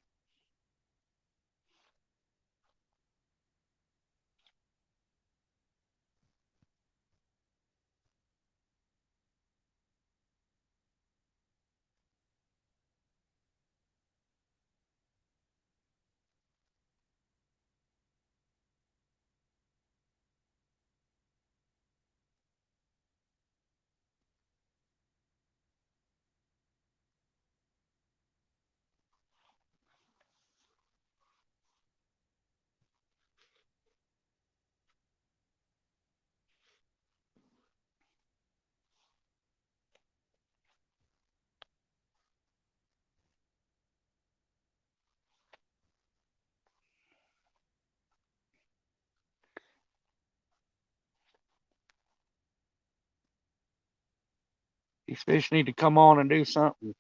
These fish need to come on and do something.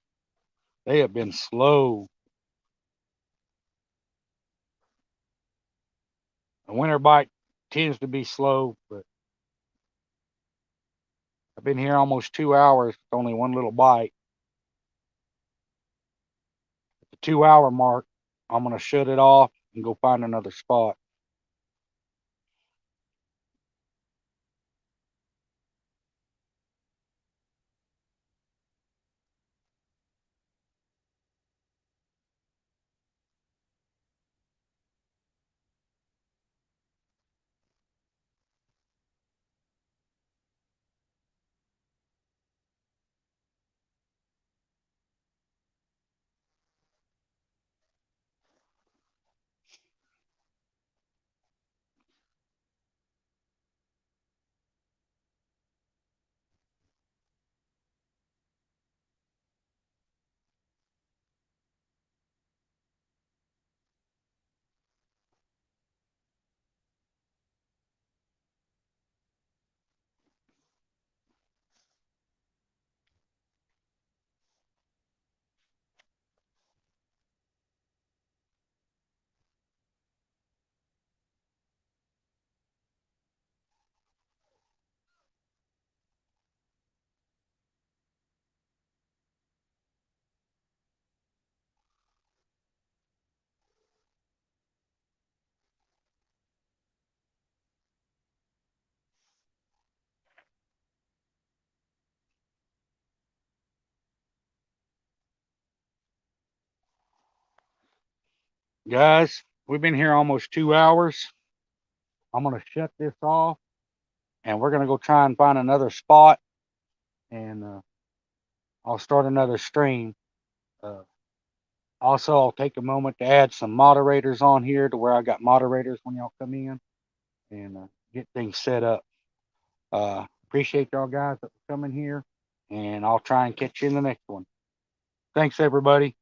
They have been slow. A winter bite tends to be slow, but I've been here almost 2 hours with only one little bite. At the 2 hour mark, I'm going to shut it off and go find another spot. Guys, we've been here almost 2 hours. I'm going to shut this off and we're going to go try and find another spot, and I'll start another stream. Uh, Also, I'll take a moment to add some moderators on here to where I got moderators when y'all come in, and get things set up. Appreciate y'all guys that were coming here, and I'll try and catch you in the next one. Thanks, everybody.